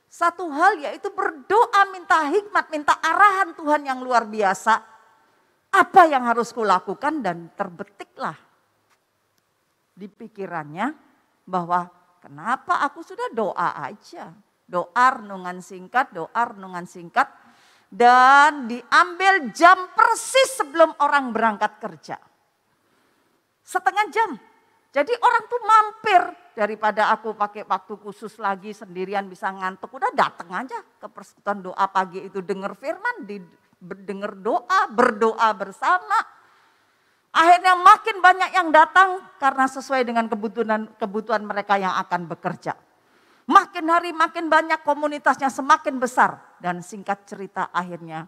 [SPEAKER 7] satu hal yaitu berdoa minta hikmat, minta arahan Tuhan yang luar biasa. Apa yang harus kulakukan dan terbetiklah di pikirannya bahwa kenapa aku sudah doa aja. Doa renungan singkat dan diambil jam persis sebelum orang berangkat kerja. Setengah jam. Jadi orang tuh mampir daripada aku pakai waktu khusus lagi sendirian bisa ngantuk. Udah datang aja ke persekutuan doa pagi itu dengar firman, dengar doa, berdoa bersama. Akhirnya makin banyak yang datang karena sesuai dengan kebutuhan mereka yang akan bekerja. Makin hari makin banyak, komunitasnya semakin besar. Dan singkat cerita akhirnya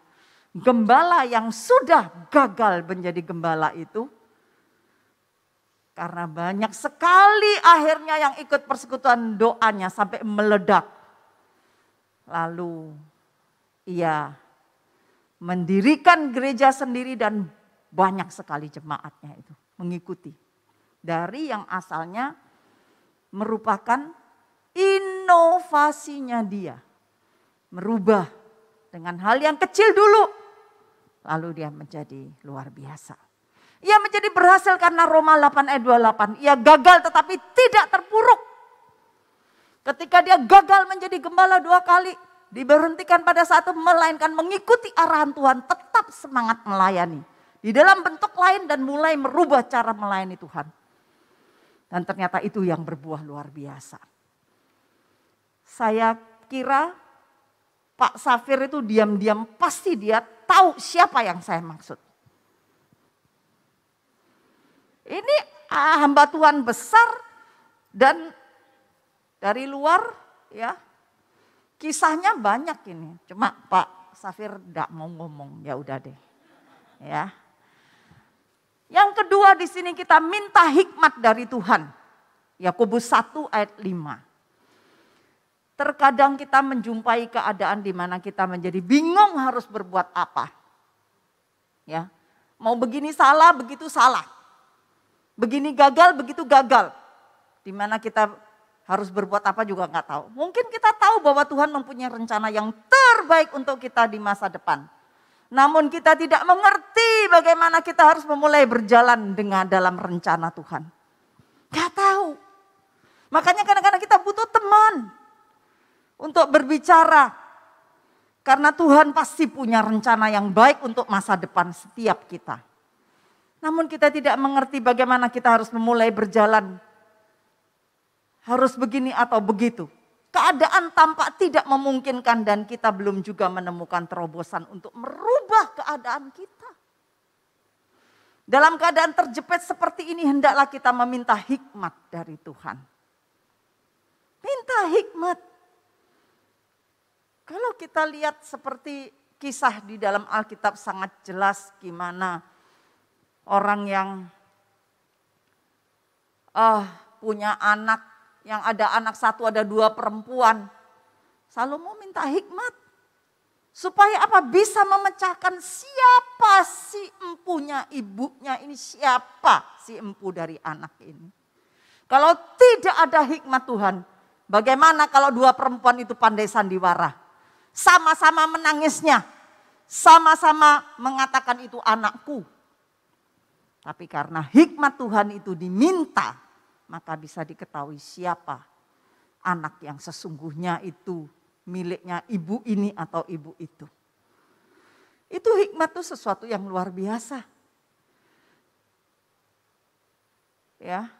[SPEAKER 7] gembala yang sudah gagal menjadi gembala itu. Karena banyak sekali akhirnya yang ikut persekutuan doanya sampai meledak. Lalu ia mendirikan gereja sendiri dan banyak sekali jemaatnya itu mengikuti. Dari yang asalnya merupakan inovasinya dia. Merubah dengan hal yang kecil dulu, lalu dia menjadi luar biasa. Ia menjadi berhasil karena Roma 8 ayat 28. Ia gagal tetapi tidak terpuruk. Ketika dia gagal menjadi gembala 2 kali, diberhentikan pada saat itu, melainkan mengikuti arahan Tuhan, tetap semangat melayani. Di dalam bentuk lain dan mulai merubah cara melayani Tuhan. Dan ternyata itu yang berbuah luar biasa. Saya kira Pak Safir itu diam-diam pasti dia tahu siapa yang saya maksud. Ini hamba Tuhan besar dan dari luar ya kisahnya banyak ini. Cuma Pak Safir enggak mau ngomong, ya udah deh. Ya. Yang kedua di sini kita minta hikmat dari Tuhan. Yakobus 1 ayat 5. Terkadang kita menjumpai keadaan di mana kita menjadi bingung harus berbuat apa. Ya. Mau begini salah, begitu salah. Begini gagal, begitu gagal. Di mana kita harus berbuat apa juga nggak tahu. Mungkin kita tahu bahwa Tuhan mempunyai rencana yang terbaik untuk kita di masa depan. Namun kita tidak mengerti bagaimana kita harus memulai berjalan dengan dalam rencana Tuhan. Gak tahu. Makanya kadang-kadang kita butuh teman untuk berbicara. Karena Tuhan pasti punya rencana yang baik untuk masa depan setiap kita. Namun kita tidak mengerti bagaimana kita harus memulai berjalan. Harus begini atau begitu. Keadaan tampak tidak memungkinkan dan kita belum juga menemukan terobosan untuk merubah keadaan kita. Dalam keadaan terjepit seperti ini hendaklah kita meminta hikmat dari Tuhan. Minta hikmat. Kalau kita lihat seperti kisah di dalam Alkitab sangat jelas gimana orang yang punya anak, yang ada anak 1 ada 2 perempuan. Salomo minta hikmat. Supaya apa? Bisa memecahkan siapa si empunya ibunya ini, siapa si empu dari anak ini. Kalau tidak ada hikmat Tuhan, bagaimana kalau 2 perempuan itu pandai sandiwara? Sama-sama menangisnya, sama-sama mengatakan itu anakku. Tapi karena hikmat Tuhan itu diminta, maka bisa diketahui siapa anak yang sesungguhnya itu miliknya ibu ini atau ibu itu. Itu hikmat itu sesuatu yang luar biasa. Ya.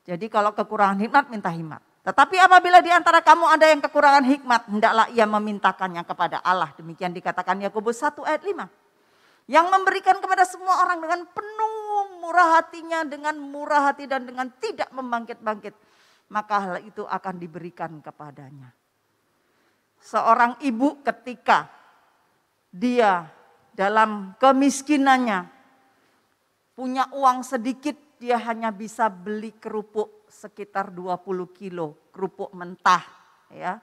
[SPEAKER 7] Jadi kalau kekurangan hikmat, minta hikmat. Tetapi apabila di antara kamu ada yang kekurangan hikmat, hendaklah ia memintakannya kepada Allah. Demikian dikatakan Yakobus 1 ayat 5. Yang memberikan kepada semua orang dengan penuh murah hatinya, dengan murah hati dan dengan tidak membangkit-bangkit. Maka hal itu akan diberikan kepadanya. Seorang ibu ketika dia dalam kemiskinannya punya uang sedikit, dia hanya bisa beli kerupuk sekitar 20 kilo, kerupuk mentah. Ya.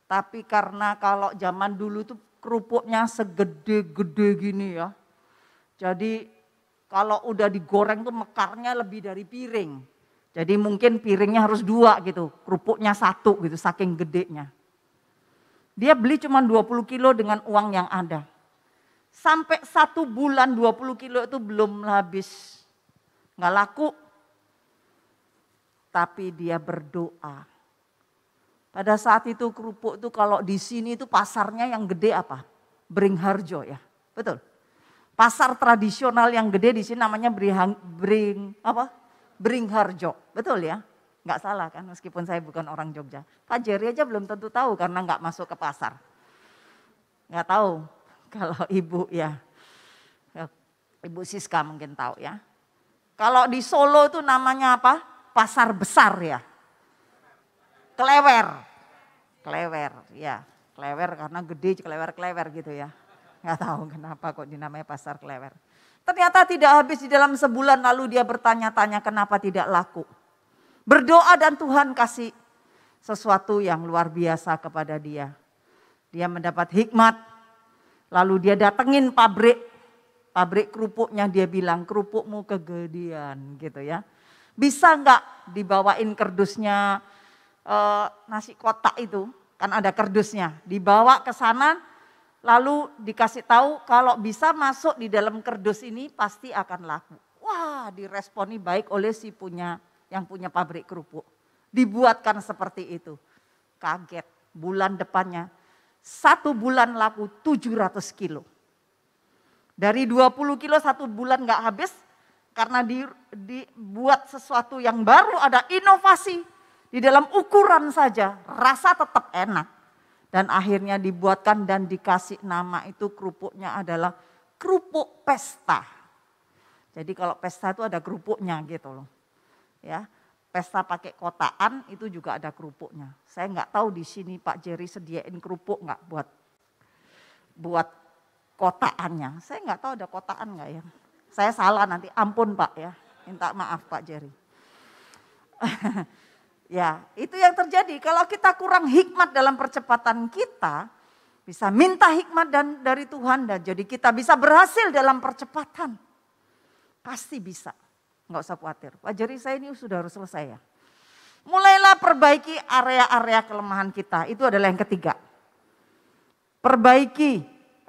[SPEAKER 7] Tapi karena kalau zaman dulu itu kerupuknya segede-gede gini ya. Jadi kalau udah digoreng tuh mekarnya lebih dari piring. Jadi mungkin piringnya harus 2 gitu, kerupuknya 1 gitu saking gedenya. Dia beli cuma 20 kilo dengan uang yang ada. Sampai 1 bulan 20 kilo itu belum habis. Nggak laku. Tapi dia berdoa. Pada saat itu kerupuk itu kalau di sini itu pasarnya yang gede apa? Beringharjo ya, betul. Pasar tradisional yang gede di sini namanya Beringharjo, betul ya? Nggak salah kan meskipun saya bukan orang Jogja. Pak Jerry aja belum tentu tahu karena nggak masuk ke pasar. Nggak tahu kalau ibu ya, Ibu Siska mungkin tahu ya. Kalau di Solo itu namanya apa? Pasar besar ya. Klewer ya, klewer karena gede klewer gitu ya. Nggak tahu kenapa kok dinamanya pasar klewer. Ternyata tidak habis di dalam sebulan lalu dia bertanya-tanya kenapa tidak laku. Berdoa dan Tuhan kasih sesuatu yang luar biasa kepada dia. Dia mendapat hikmat, lalu dia datengin pabrik kerupuknya, dia bilang kerupukmu kegedean gitu ya. Bisa enggak dibawain kerdusnya nasi kotak itu, kan ada kerdusnya, dibawa ke sana lalu dikasih tahu kalau bisa masuk di dalam kerdus ini pasti akan laku. Wah, diresponi baik oleh yang punya pabrik kerupuk. Dibuatkan seperti itu. Kaget, bulan depannya 1 bulan laku 700 kilo. Dari 20 kilo 1 bulan gak habis karena dibuat sesuatu yang baru, ada inovasi. Di dalam ukuran saja rasa tetap enak. Dan akhirnya dibuatkan dan dikasih nama itu kerupuknya adalah kerupuk pesta. Jadi kalau pesta itu ada kerupuknya gitu loh. Ya, pesta pakai kotaan itu juga ada kerupuknya. Saya nggak tahu di sini Pak Jerry sediain kerupuk nggak buat kotaannya. Saya nggak tahu ada kotaan nggak ya. Saya salah nanti, ampun Pak ya. Minta maaf Pak Jerry. Ya, itu yang terjadi. Kalau kita kurang hikmat dalam percepatan kita, bisa minta hikmat dari Tuhan dan jadi kita bisa berhasil dalam percepatan. Pasti bisa, nggak usah khawatir. Pak Jerry, saya ini sudah harus selesai ya. Mulailah perbaiki area-area kelemahan kita, itu adalah yang ketiga. Perbaiki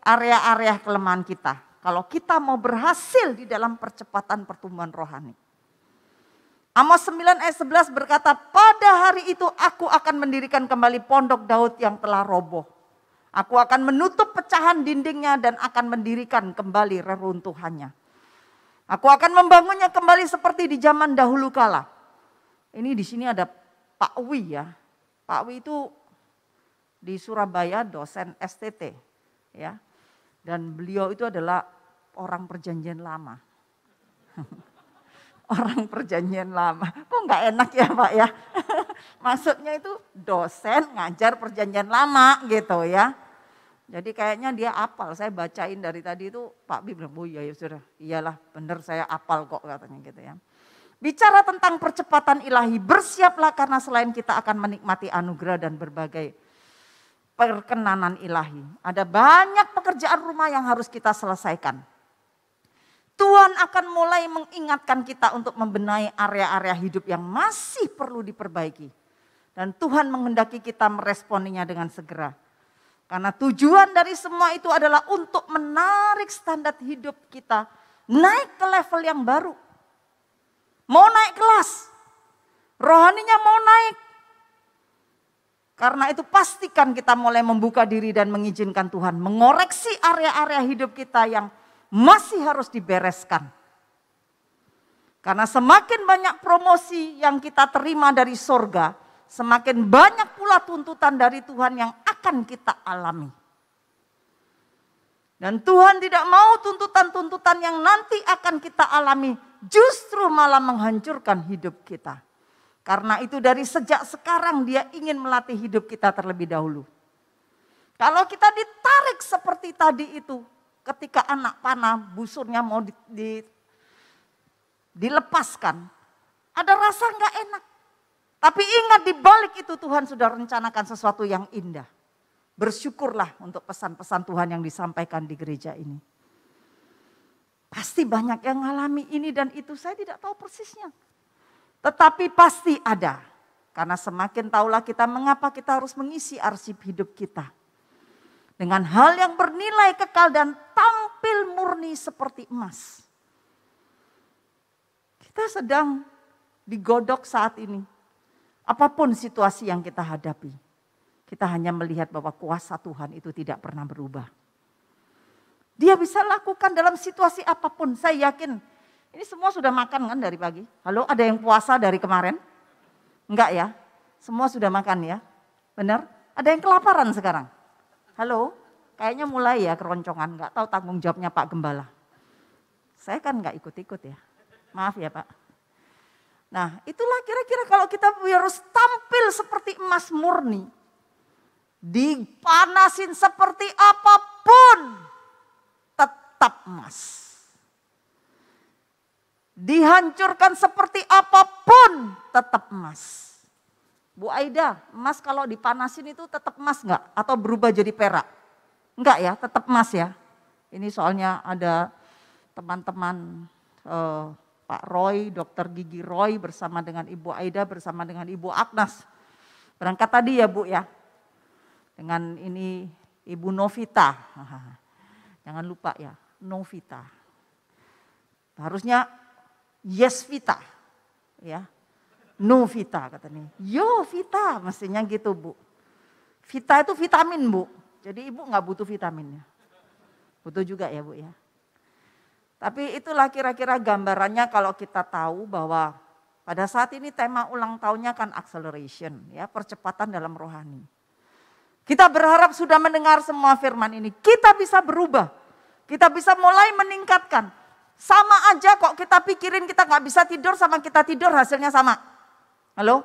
[SPEAKER 7] area-area kelemahan kita. Kalau kita mau berhasil di dalam percepatan pertumbuhan rohani. Amos 9 ayat 11 berkata, pada hari itu aku akan mendirikan kembali pondok Daud yang telah roboh. Aku akan menutup pecahan dindingnya dan akan mendirikan kembali reruntuhannya. Aku akan membangunnya kembali seperti di zaman dahulu kala. Ini di sini ada Pak Wi ya. Pak Wi itu di Surabaya dosen STT ya. Dan beliau itu adalah orang perjanjian lama. Orang perjanjian lama. Kok nggak enak ya Pak ya? Maksudnya itu dosen ngajar perjanjian lama gitu ya. Jadi kayaknya dia apal. Saya bacain dari tadi itu Pak Bi bilang, oh iya ya sudah, iyalah benar saya apal kok katanya gitu ya. Bicara tentang percepatan ilahi, bersiaplah karena selain kita akan menikmati anugerah dan berbagai perkenanan ilahi. Ada banyak pekerjaan rumah yang harus kita selesaikan. Tuhan akan mulai mengingatkan kita untuk membenahi area-area hidup yang masih perlu diperbaiki. Dan Tuhan menghendaki kita meresponinya dengan segera. Karena tujuan dari semua itu adalah untuk menarik standar hidup kita naik ke level yang baru. Mau naik kelas, rohaninya mau naik. Karena itu pastikan kita mulai membuka diri dan mengizinkan Tuhan mengoreksi area-area hidup kita yang masih harus dibereskan. Karena semakin banyak promosi yang kita terima dari sorga, semakin banyak pula tuntutan dari Tuhan yang akan kita alami. Dan Tuhan tidak mau tuntutan-tuntutan yang nanti akan kita alami justru malah menghancurkan hidup kita. Karena itu dari sejak sekarang dia ingin melatih hidup kita terlebih dahulu. Kalau kita ditarik seperti tadi itu, ketika anak panah busurnya mau dilepaskan, ada rasa nggak enak. Tapi ingat di balik itu Tuhan sudah rencanakan sesuatu yang indah. Bersyukurlah untuk pesan-pesan Tuhan yang disampaikan di gereja ini. Pasti banyak yang mengalami ini dan itu, saya tidak tahu persisnya. Tetapi pasti ada. Karena semakin tahulah kita mengapa kita harus mengisi arsip hidup kita. Dengan hal yang bernilai kekal dan tampil murni seperti emas. Kita sedang digodok saat ini. Apapun situasi yang kita hadapi. Kita hanya melihat bahwa kuasa Tuhan itu tidak pernah berubah. Dia bisa lakukan dalam situasi apapun. Saya yakin ini semua sudah makan kan dari pagi. Halo, ada yang puasa dari kemarin? Enggak ya? Semua sudah makan ya? Benar? Ada yang kelaparan sekarang? Halo, kayaknya mulai ya keroncongan, nggak tahu tanggung jawabnya Pak Gembala. Saya kan nggak ikut-ikut ya, maaf ya Pak. Nah itulah kira-kira kalau kita harus tampil seperti emas murni. Dipanasin seperti apapun, tetap emas. Dihancurkan seperti apapun, tetap emas. Bu Aida, emas kalau dipanasin itu tetap emas enggak? Atau berubah jadi perak? Enggak ya, tetap emas ya. Ini soalnya ada teman-teman Pak Roy, Dr. Gigi Roy bersama dengan Ibu Aida, bersama dengan Ibu Agnes. Berangkat tadi ya Bu ya. Dengan ini Ibu Novita. Jangan lupa ya, Novita. Harusnya Yes Vita. Ya. Novita katanya. Yo Vita, mestinya gitu Bu. Vita itu vitamin Bu. Jadi Ibu nggak butuh vitaminnya. Butuh juga ya Bu ya. Tapi itulah kira-kira gambarannya kalau kita tahu bahwa pada saat ini tema ulang tahunnya kan acceleration, ya, percepatan dalam rohani. Kita berharap sudah mendengar semua firman ini, kita bisa berubah, kita bisa mulai meningkatkan. Sama aja kok kita pikirin kita nggak bisa tidur sama kita tidur hasilnya sama. Halo?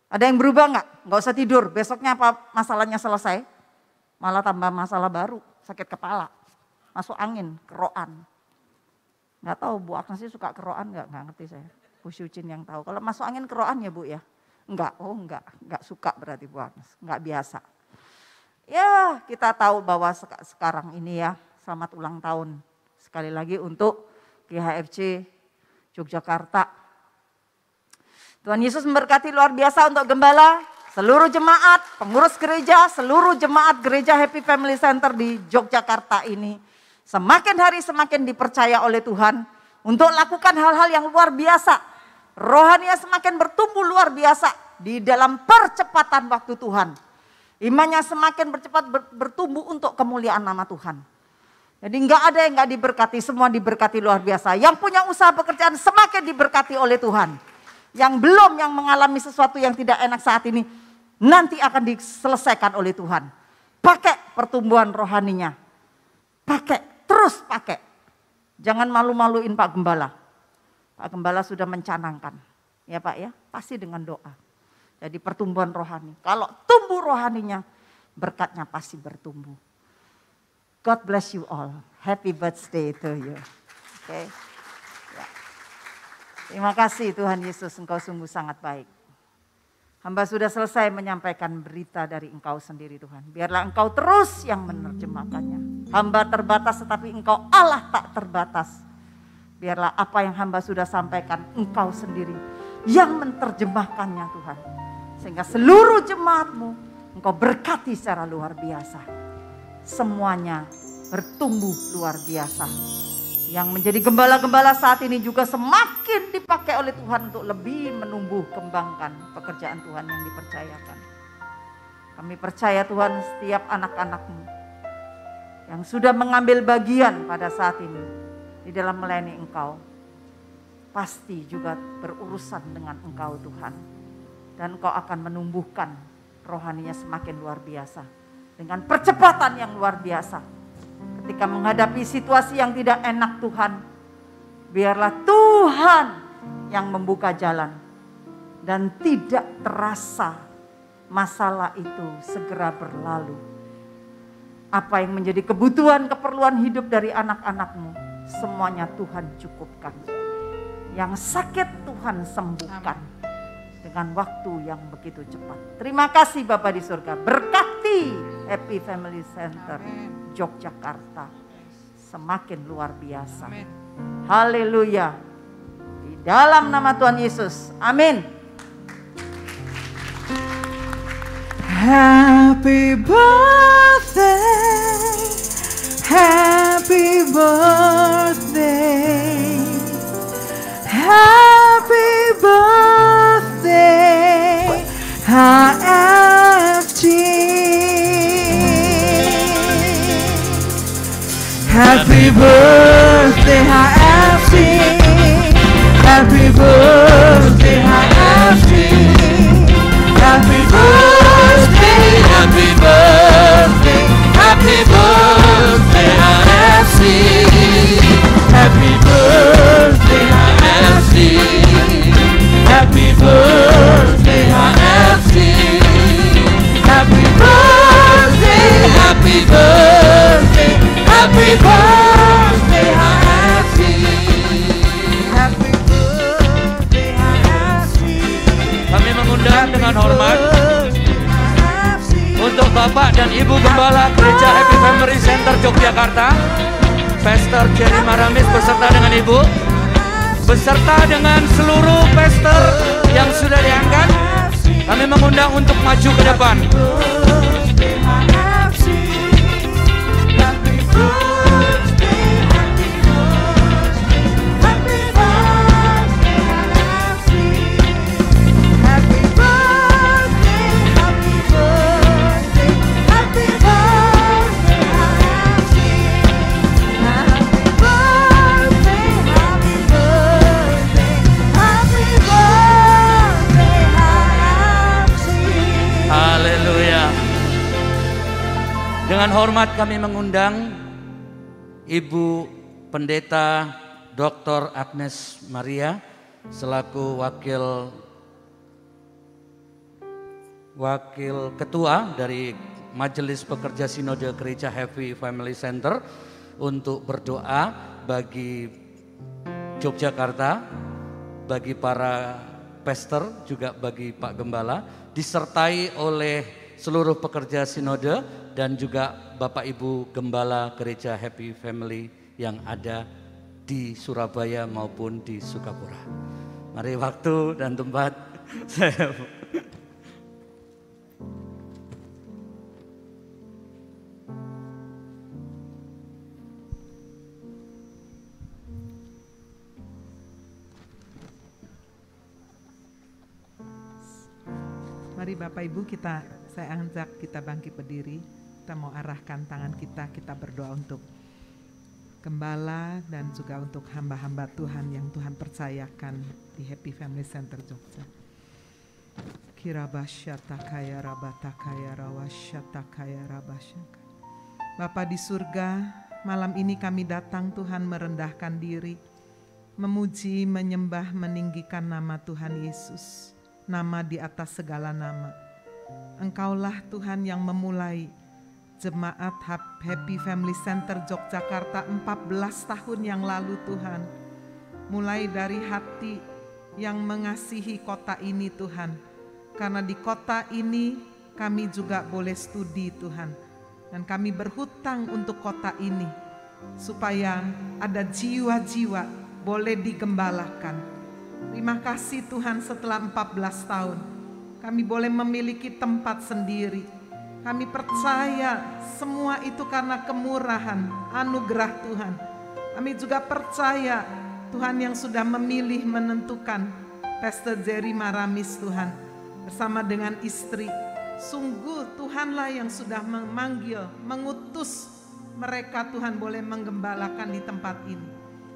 [SPEAKER 7] Ada yang berubah nggak? Nggak usah tidur, besoknya apa masalahnya selesai? Malah tambah masalah baru, sakit kepala, masuk angin, keroan. Nggak tahu Bu Agnes sih suka keroan nggak ngerti saya. Bu Syucin yang tahu. Kalau masuk angin keroan ya Bu ya? Enggak, oh enggak suka berarti Bu Agnes, enggak biasa. Ya kita tahu bahwa sekarang ini ya, selamat ulang tahun. Sekali lagi untuk GHFC Yogyakarta. Tuhan Yesus memberkati luar biasa untuk gembala, seluruh jemaat, pengurus gereja, seluruh jemaat gereja Happy Family Center di Yogyakarta ini. Semakin hari semakin dipercaya oleh Tuhan untuk lakukan hal-hal yang luar biasa. Rohaninya semakin bertumbuh luar biasa di dalam percepatan waktu Tuhan. Imannya semakin bertumbuh untuk kemuliaan nama Tuhan. Jadi enggak ada yang enggak diberkati, semua diberkati luar biasa. Yang punya usaha pekerjaan semakin diberkati oleh Tuhan. Yang belum, yang mengalami sesuatu yang tidak enak saat ini, nanti akan diselesaikan oleh Tuhan. Pakai pertumbuhan rohaninya. Pakai, terus pakai. Jangan malu-maluin Pak Gembala. Pak Gembala sudah mencanangkan. Ya Pak ya, pasti dengan doa. Jadi pertumbuhan rohani. Kalau tumbuh rohaninya, berkatnya pasti bertumbuh. God bless you all. Happy birthday to you. Oke. Ya. Terima kasih Tuhan Yesus, Engkau sungguh sangat baik. Hamba sudah selesai menyampaikan berita dari Engkau sendiri Tuhan. Biarlah Engkau terus yang menerjemahkannya. Hamba terbatas tetapi Engkau Allah tak terbatas. Biarlah apa yang hamba sudah sampaikan Engkau sendiri yang menerjemahkannya Tuhan. Sehingga seluruh jemaat-Mu Engkau berkati secara luar biasa. Semuanya bertumbuh luar biasa. Yang menjadi gembala-gembala saat ini juga semakin dipakai oleh Tuhan untuk lebih menumbuh kembangkan pekerjaan Tuhan yang dipercayakan. Kami percaya Tuhan setiap anak-anak-Mu yang sudah mengambil bagian pada saat ini di dalam melayani Engkau, pasti juga berurusan dengan Engkau Tuhan. Dan Engkau akan menumbuhkan rohaninya semakin luar biasa. Dengan percepatan yang luar biasa. Ketika menghadapi situasi yang tidak enak Tuhan, biarlah Tuhan yang membuka jalan. Dan tidak terasa masalah itu segera berlalu. Apa yang menjadi kebutuhan, keperluan hidup dari anak-anak-Mu, semuanya Tuhan cukupkan. Yang sakit Tuhan sembuhkan dengan waktu yang begitu cepat. Terima kasih Bapa di surga, berkati Happy Family Center Yogyakarta semakin luar biasa. Haleluya. Di dalam nama Tuhan Yesus. Amin.
[SPEAKER 5] Happy birthday, happy birthday, happy birthday, HFG. Happy birthday, HFG. Happy birthday, HFG. Happy birthday, happy birthday, happy birthday, HFC. Happy birthday, HFC. Happy birthday, HFC. Happy birthday, happy birthday, happy birthday, HFC. Happy birthday, HFC.
[SPEAKER 4] Kami mengundang dengan hormat untuk Bapak dan Ibu Gembala Gereja Happy Family Center Yogyakarta, Pastor Jerry Maramis beserta dengan Ibu, beserta dengan seluruh pastor yang sudah diangkat, kami mengundang untuk maju ke depan. Dengan hormat kami mengundang Ibu Pendeta Dr. Agnes Maria selaku Wakil Ketua dari Majelis Pekerja Sinode Gereja Happy Family Center untuk berdoa bagi Yogyakarta, bagi para pastor, juga bagi Pak Gembala, disertai oleh seluruh pekerja sinode dan juga Bapak Ibu Gembala Gereja Happy Family yang ada di Surabaya maupun di Sukapura. Mari waktu dan tempat saya.
[SPEAKER 5] Mari Bapak Ibu saya ajak kita bangkit berdiri. Kita mau arahkan tangan kita berdoa untuk Gembala dan juga untuk hamba-hamba Tuhan yang Tuhan percayakan di Happy Family Center Jogja. Kirabasyata rabatakaya rawasyata rabasyaka. Bapa di surga, malam ini kami datang Tuhan merendahkan diri, memuji, menyembah, meninggikan nama Tuhan Yesus, nama di atas segala nama. Engkaulah Tuhan yang memulai Jemaat Happy Family Center Yogyakarta 14 tahun yang lalu Tuhan. Mulai dari hati yang mengasihi kota ini Tuhan. Karena di kota ini kami juga boleh studi Tuhan. Dan kami berhutang untuk kota ini. Supaya ada jiwa-jiwa boleh digembalakan. Terima kasih Tuhan setelah 14 tahun. Kami boleh memiliki tempat sendiri. Kami percaya semua itu karena kemurahan, anugerah Tuhan. Kami juga percaya Tuhan yang sudah memilih menentukan Pastor Jerry Maramis Tuhan bersama dengan istri. Sungguh Tuhanlah yang sudah memanggil, mengutus mereka Tuhan boleh menggembalakan di tempat ini.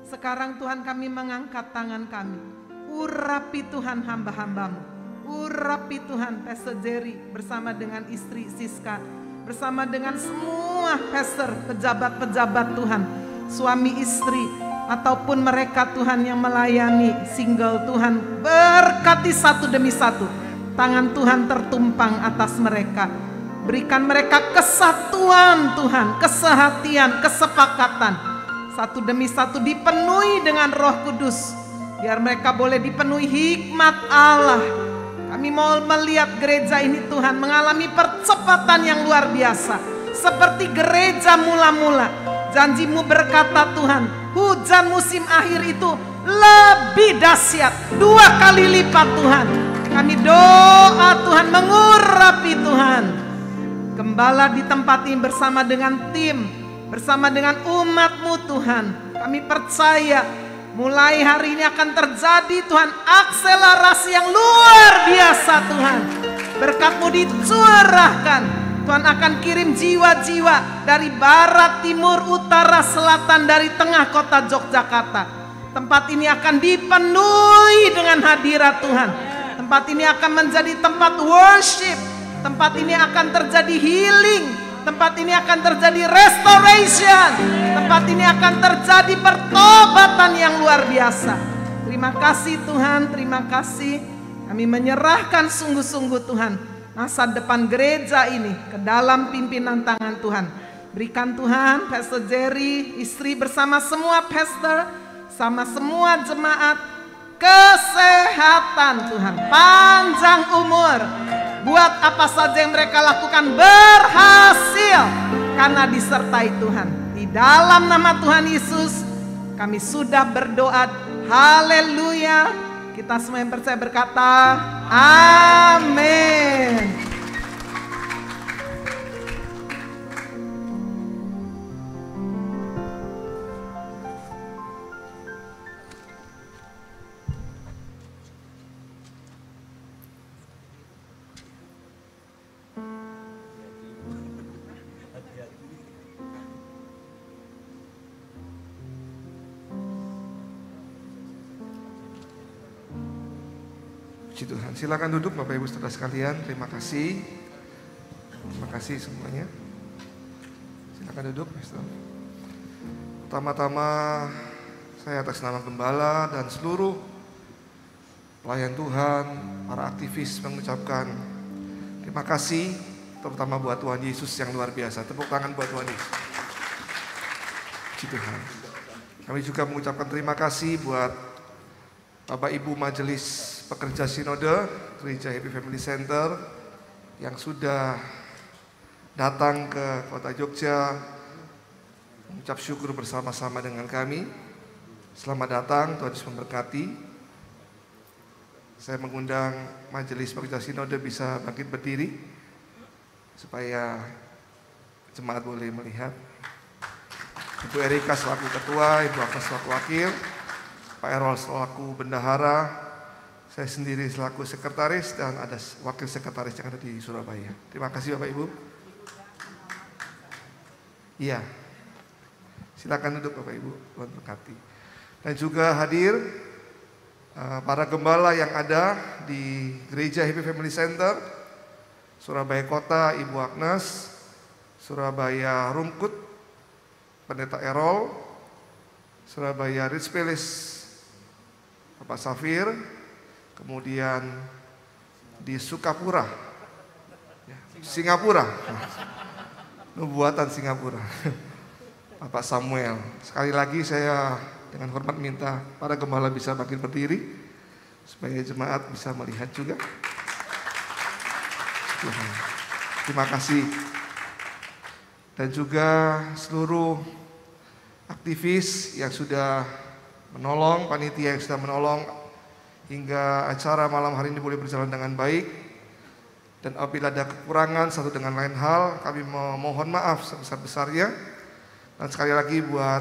[SPEAKER 5] Sekarang Tuhan kami mengangkat tangan kami. Urapi Tuhan hamba-hambamu. Urapi Tuhan Pastor Jerry bersama dengan istri Siska, bersama dengan semua pastor, pejabat-pejabat Tuhan, suami istri, ataupun mereka Tuhan yang melayani single Tuhan. Berkati satu demi satu, tangan Tuhan tertumpang atas mereka. Berikan mereka kesatuan Tuhan, kesehatian, kesepakatan. Satu demi satu dipenuhi dengan Roh Kudus, biar mereka boleh dipenuhi hikmat Allah. Kami mau melihat gereja ini Tuhan mengalami percepatan yang luar biasa. Seperti gereja mula-mula. Janji-Mu berkata Tuhan, hujan musim akhir itu lebih dahsyat, 2 kali lipat Tuhan. Kami doa Tuhan mengurapi Tuhan. Gembala di tempat ini bersama dengan tim, bersama dengan umat-Mu Tuhan. Kami percaya mulai hari ini akan terjadi Tuhan akselerasi yang luar biasa Tuhan. Berkat-Mu dicurahkan. Tuhan akan kirim jiwa-jiwa dari barat, timur, utara, selatan, dari tengah kota Yogyakarta. Tempat ini akan dipenuhi dengan hadirat Tuhan. Tempat ini akan menjadi tempat worship. Tempat ini akan terjadi healing. Tempat ini akan terjadi restoration. Tempat ini akan terjadi pertobatan yang luar biasa. Terima kasih Tuhan, terima kasih. Kami menyerahkan sungguh-sungguh Tuhan masa depan gereja ini ke dalam pimpinan tangan Tuhan. Berikan Tuhan Pastor Jerry, istri bersama semua pastor, sama semua jemaat, kesehatan Tuhan, panjang umur. Buat apa saja yang mereka lakukan berhasil karena disertai Tuhan. Di dalam nama Tuhan Yesus kami sudah berdoa, Haleluya. Kita semua yang percaya berkata, amin.
[SPEAKER 6] Puji Tuhan. Silakan duduk Bapak Ibu Saudara sekalian. Terima kasih. Terima kasih semuanya. Silakan duduk. Pertama-tama saya atas nama Gembala dan seluruh pelayan Tuhan, para aktivis mengucapkan terima kasih terutama buat Tuhan Yesus yang luar biasa. Tepuk tangan buat Tuhan Yesus. Puji Tuhan. Kami juga mengucapkan terima kasih buat Bapak Ibu Majelis Pekerja Sinode Gereja Happy Family Center yang sudah datang ke Kota Jogja mengucap syukur bersama-sama dengan kami. Selamat datang, Tuhan Yesus memberkati. Saya mengundang Majelis Pekerja Sinode bisa bangkit berdiri supaya jemaat boleh melihat. Ibu Erika selaku ketua, Ibu Agnes selaku wakil, Pak Errol selaku bendahara, saya sendiri selaku sekretaris, dan ada wakil sekretaris yang ada di Surabaya. Terima kasih Bapak Ibu. Iya, silakan duduk Bapak Ibu, Tuhan berkati. Dan juga hadir para gembala yang ada di Gereja Happy Family Center, Surabaya Kota, Ibu Agnes, Surabaya Rungkut, Pendeta Errol, Surabaya Rich Palace, Bapak Safir, kemudian di Sukapura, Singapura, nubuatan Singapura, Bapak Samuel. Sekali lagi saya dengan hormat minta para gembala bisa bangkit berdiri supaya jemaat bisa melihat juga. Tuhan, terima kasih. Dan juga seluruh aktivis yang sudah menolong, panitia yang sudah menolong hingga acara malam hari ini boleh berjalan dengan baik. Dan apabila ada kekurangan satu dengan lain hal, kami memohon maaf sebesar-besarnya. Dan sekali lagi buat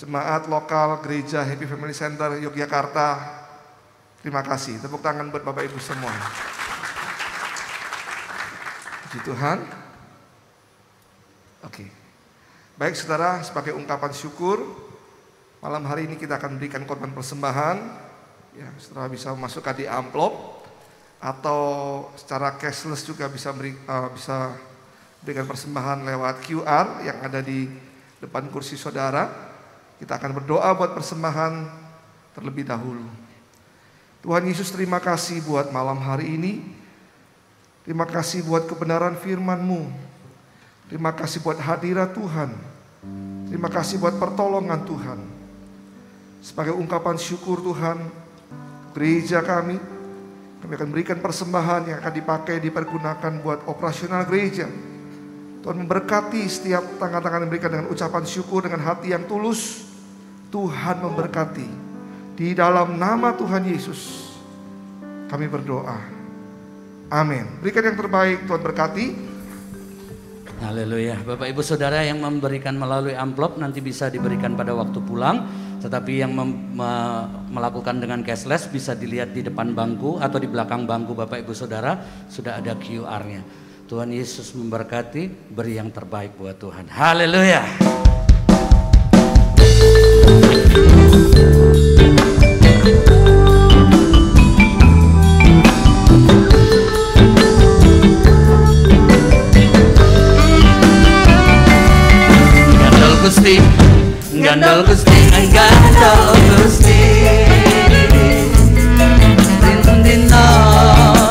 [SPEAKER 6] jemaat lokal Gereja Happy Family Center Yogyakarta, terima kasih. Tepuk tangan buat Bapak Ibu semua. Puji Tuhan. Oke. Baik saudara, sebagai ungkapan syukur, malam hari ini kita akan berikan korban persembahan. Ya, saudara bisa memasukkan di amplop atau secara cashless juga bisa berikan persembahan lewat QR yang ada di depan kursi saudara. Kita akan berdoa buat persembahan terlebih dahulu. Tuhan Yesus, terima kasih buat malam hari ini. Terima kasih buat kebenaran firman-Mu. Terima kasih buat hadirat Tuhan. Terima kasih buat pertolongan Tuhan. Sebagai ungkapan syukur Tuhan, gereja kami akan berikan persembahan yang akan dipakai, dipergunakan buat operasional gereja. Tuhan memberkati setiap tangan-tangan yang diberikan dengan ucapan syukur, dengan hati yang tulus. Tuhan memberkati. Di dalam nama Tuhan Yesus kami berdoa. Amin. Berikan yang terbaik, Tuhan berkati.
[SPEAKER 4] Haleluya. Bapak Ibu Saudara yang memberikan melalui amplop nanti bisa diberikan pada waktu pulang. Tetapi yang melakukan dengan cashless bisa dilihat di depan bangku atau di belakang bangku Bapak Ibu Saudara. Sudah ada QR-nya. Tuhan Yesus memberkati, beri yang terbaik buat Tuhan. Haleluya. Gusti, gandol Gusti, gandol Gusti.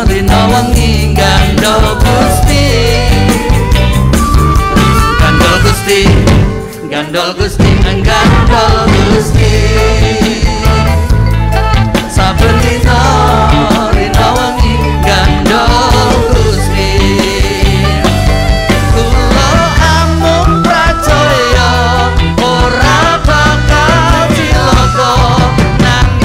[SPEAKER 4] Dina wengi gandol Gusti. Gandol Gusti, gandol Gusti, gandol Gusti. Saben dina wengi gandol Gusti. Kula amung percaya ora bakal cilaka nang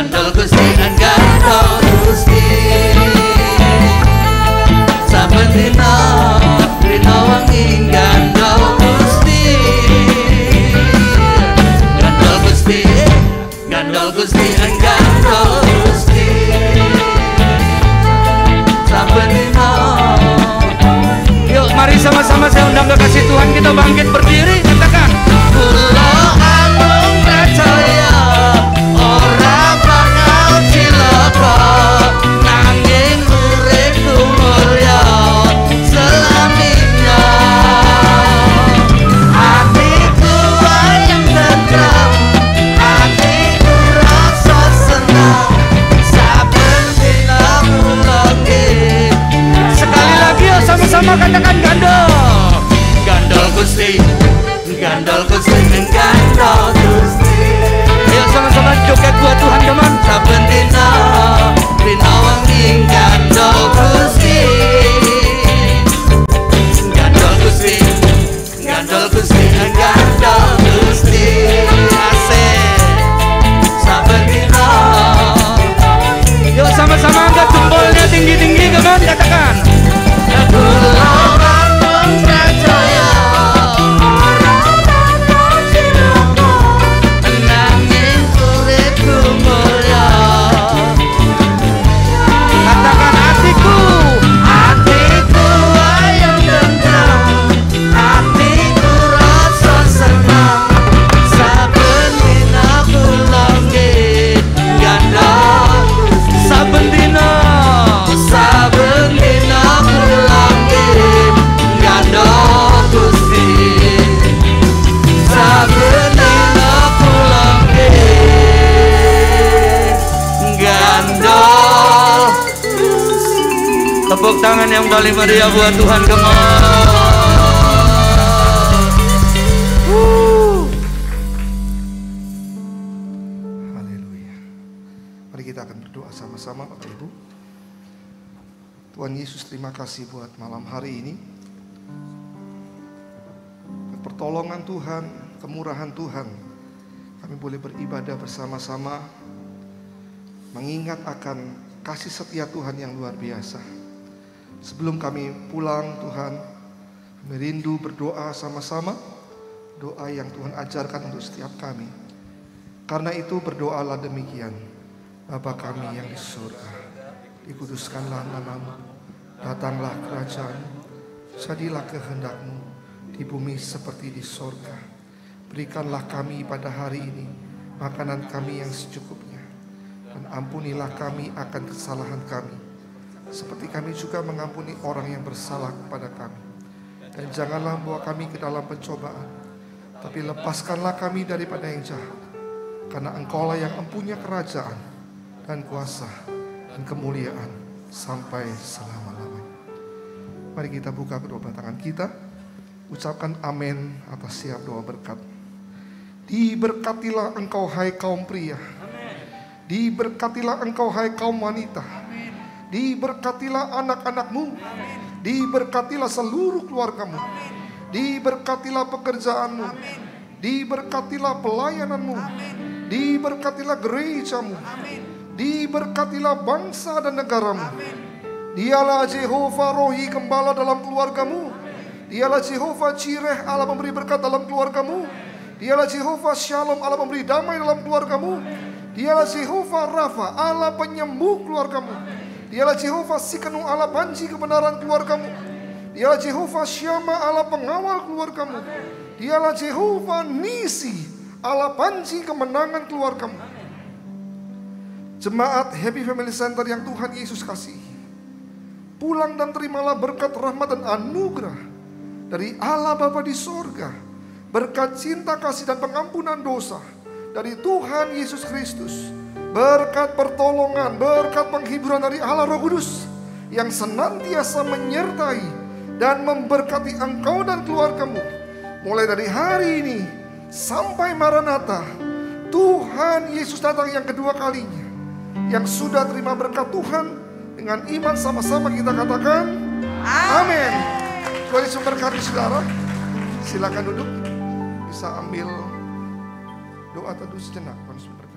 [SPEAKER 4] gandol Gusti gandol Gusti saben dina rina wengi gandol Gusti gandol Gusti gandol Gusti saben dina. Yuk mari sama-sama saya undang kekasih Tuhan, kita bangkit berdiri, katakan kula amung percaya ora bakal cilaka nanging uripku mulya selaminya hatiku wayang tentrem hatiku rasa senang saben dina mulai. Sekali lagi ya sama-sama katakan gandol Gusti gandol Gusti gandol Gusti. Ayo sama-sama joget buat Tuhan teman. Saben dina rina wengi gandol Gusti gandol Gusti gandol Gusti gandol Gusti asik saben dina. Yuk sama-sama angkat jempolnya tinggi-tinggi teman, katakan kula amung percaya nanging uripku mulya. Katakan hatiku wayang tentrem hatiku rasa senang saben dina kula nggih gandol saben dina kula nggih gandol Gusti saben dina kula nggih gandol. Tepuk tangan yang paling meriah buat Tuhan, kemana.
[SPEAKER 6] Haleluya. Mari kita akan berdoa sama-sama Bapak Ibu. Tuhan Yesus, terima kasih buat malam hari ini. Pertolongan Tuhan, kemurahan Tuhan, kami boleh beribadah bersama-sama, mengingat akan kasih setia Tuhan yang luar biasa. Sebelum kami pulang Tuhan, kami rindu berdoa sama-sama, doa yang Tuhan ajarkan untuk setiap kami. Karena itu berdoalah demikian: Bapa kami yang di surga, dikuduskanlah namamu, datanglah kerajaan-Mu, jadilah kehendak-Mu di bumi seperti di sorga. Berikanlah kami pada hari ini makanan kami yang secukupnya, dan ampunilah kami akan kesalahan kami, seperti kami juga mengampuni orang yang bersalah kepada kami. Dan janganlah membawa kami ke dalam pencobaan, tapi lepaskanlah kami daripada yang jahat. Karena Engkaulah yang mempunyai kerajaan dan kuasa dan kemuliaan sampai selama-lamanya. Mari kita buka kedua belah tangan kita, ucapkan amin atas siap doa berkat. Diberkatilah engkau hai kaum pria, diberkatilah engkau hai kaum wanita, diberkatilah anak-anakmu, diberkatilah seluruh keluargamu, diberkatilah pekerjaanmu, diberkatilah pelayananmu, diberkatilah gerejamu, diberkatilah bangsa dan negaramu. Dialah Jehovah Rohi Gembala dalam keluargamu, dialah Jehovah Jireh Allah memberi berkat dalam keluargamu, dialah Jehovah Shalom Allah memberi damai dalam keluargamu, dialah Jehovah Rafa Allah penyembuh keluargamu, dialah Jehovah Sikenu Allah banji kebenaran keluargamu, dialah Jehovah Syama Allah pengawal keluargamu, dialah Jehovah Nisi Allah banji kemenangan keluargamu. Jemaat Happy Family Center yang Tuhan Yesus kasihi, pulang dan terimalah berkat rahmat dan anugerah dari Allah Bapa di sorga, berkat cinta kasih dan pengampunan dosa dari Tuhan Yesus Kristus, berkat pertolongan, berkat penghiburan dari Allah Roh Kudus yang senantiasa menyertai dan memberkati engkau dan keluargamu mulai dari hari ini sampai Maranatha. Tuhan Yesus datang yang kedua kalinya. Yang sudah terima berkat Tuhan, dengan iman sama-sama kita katakan amin. Tuhan Yesus memberkati saudara. Silakan duduk, bisa ambil doa teduh sejenak. Tuhan Yesus memberkati.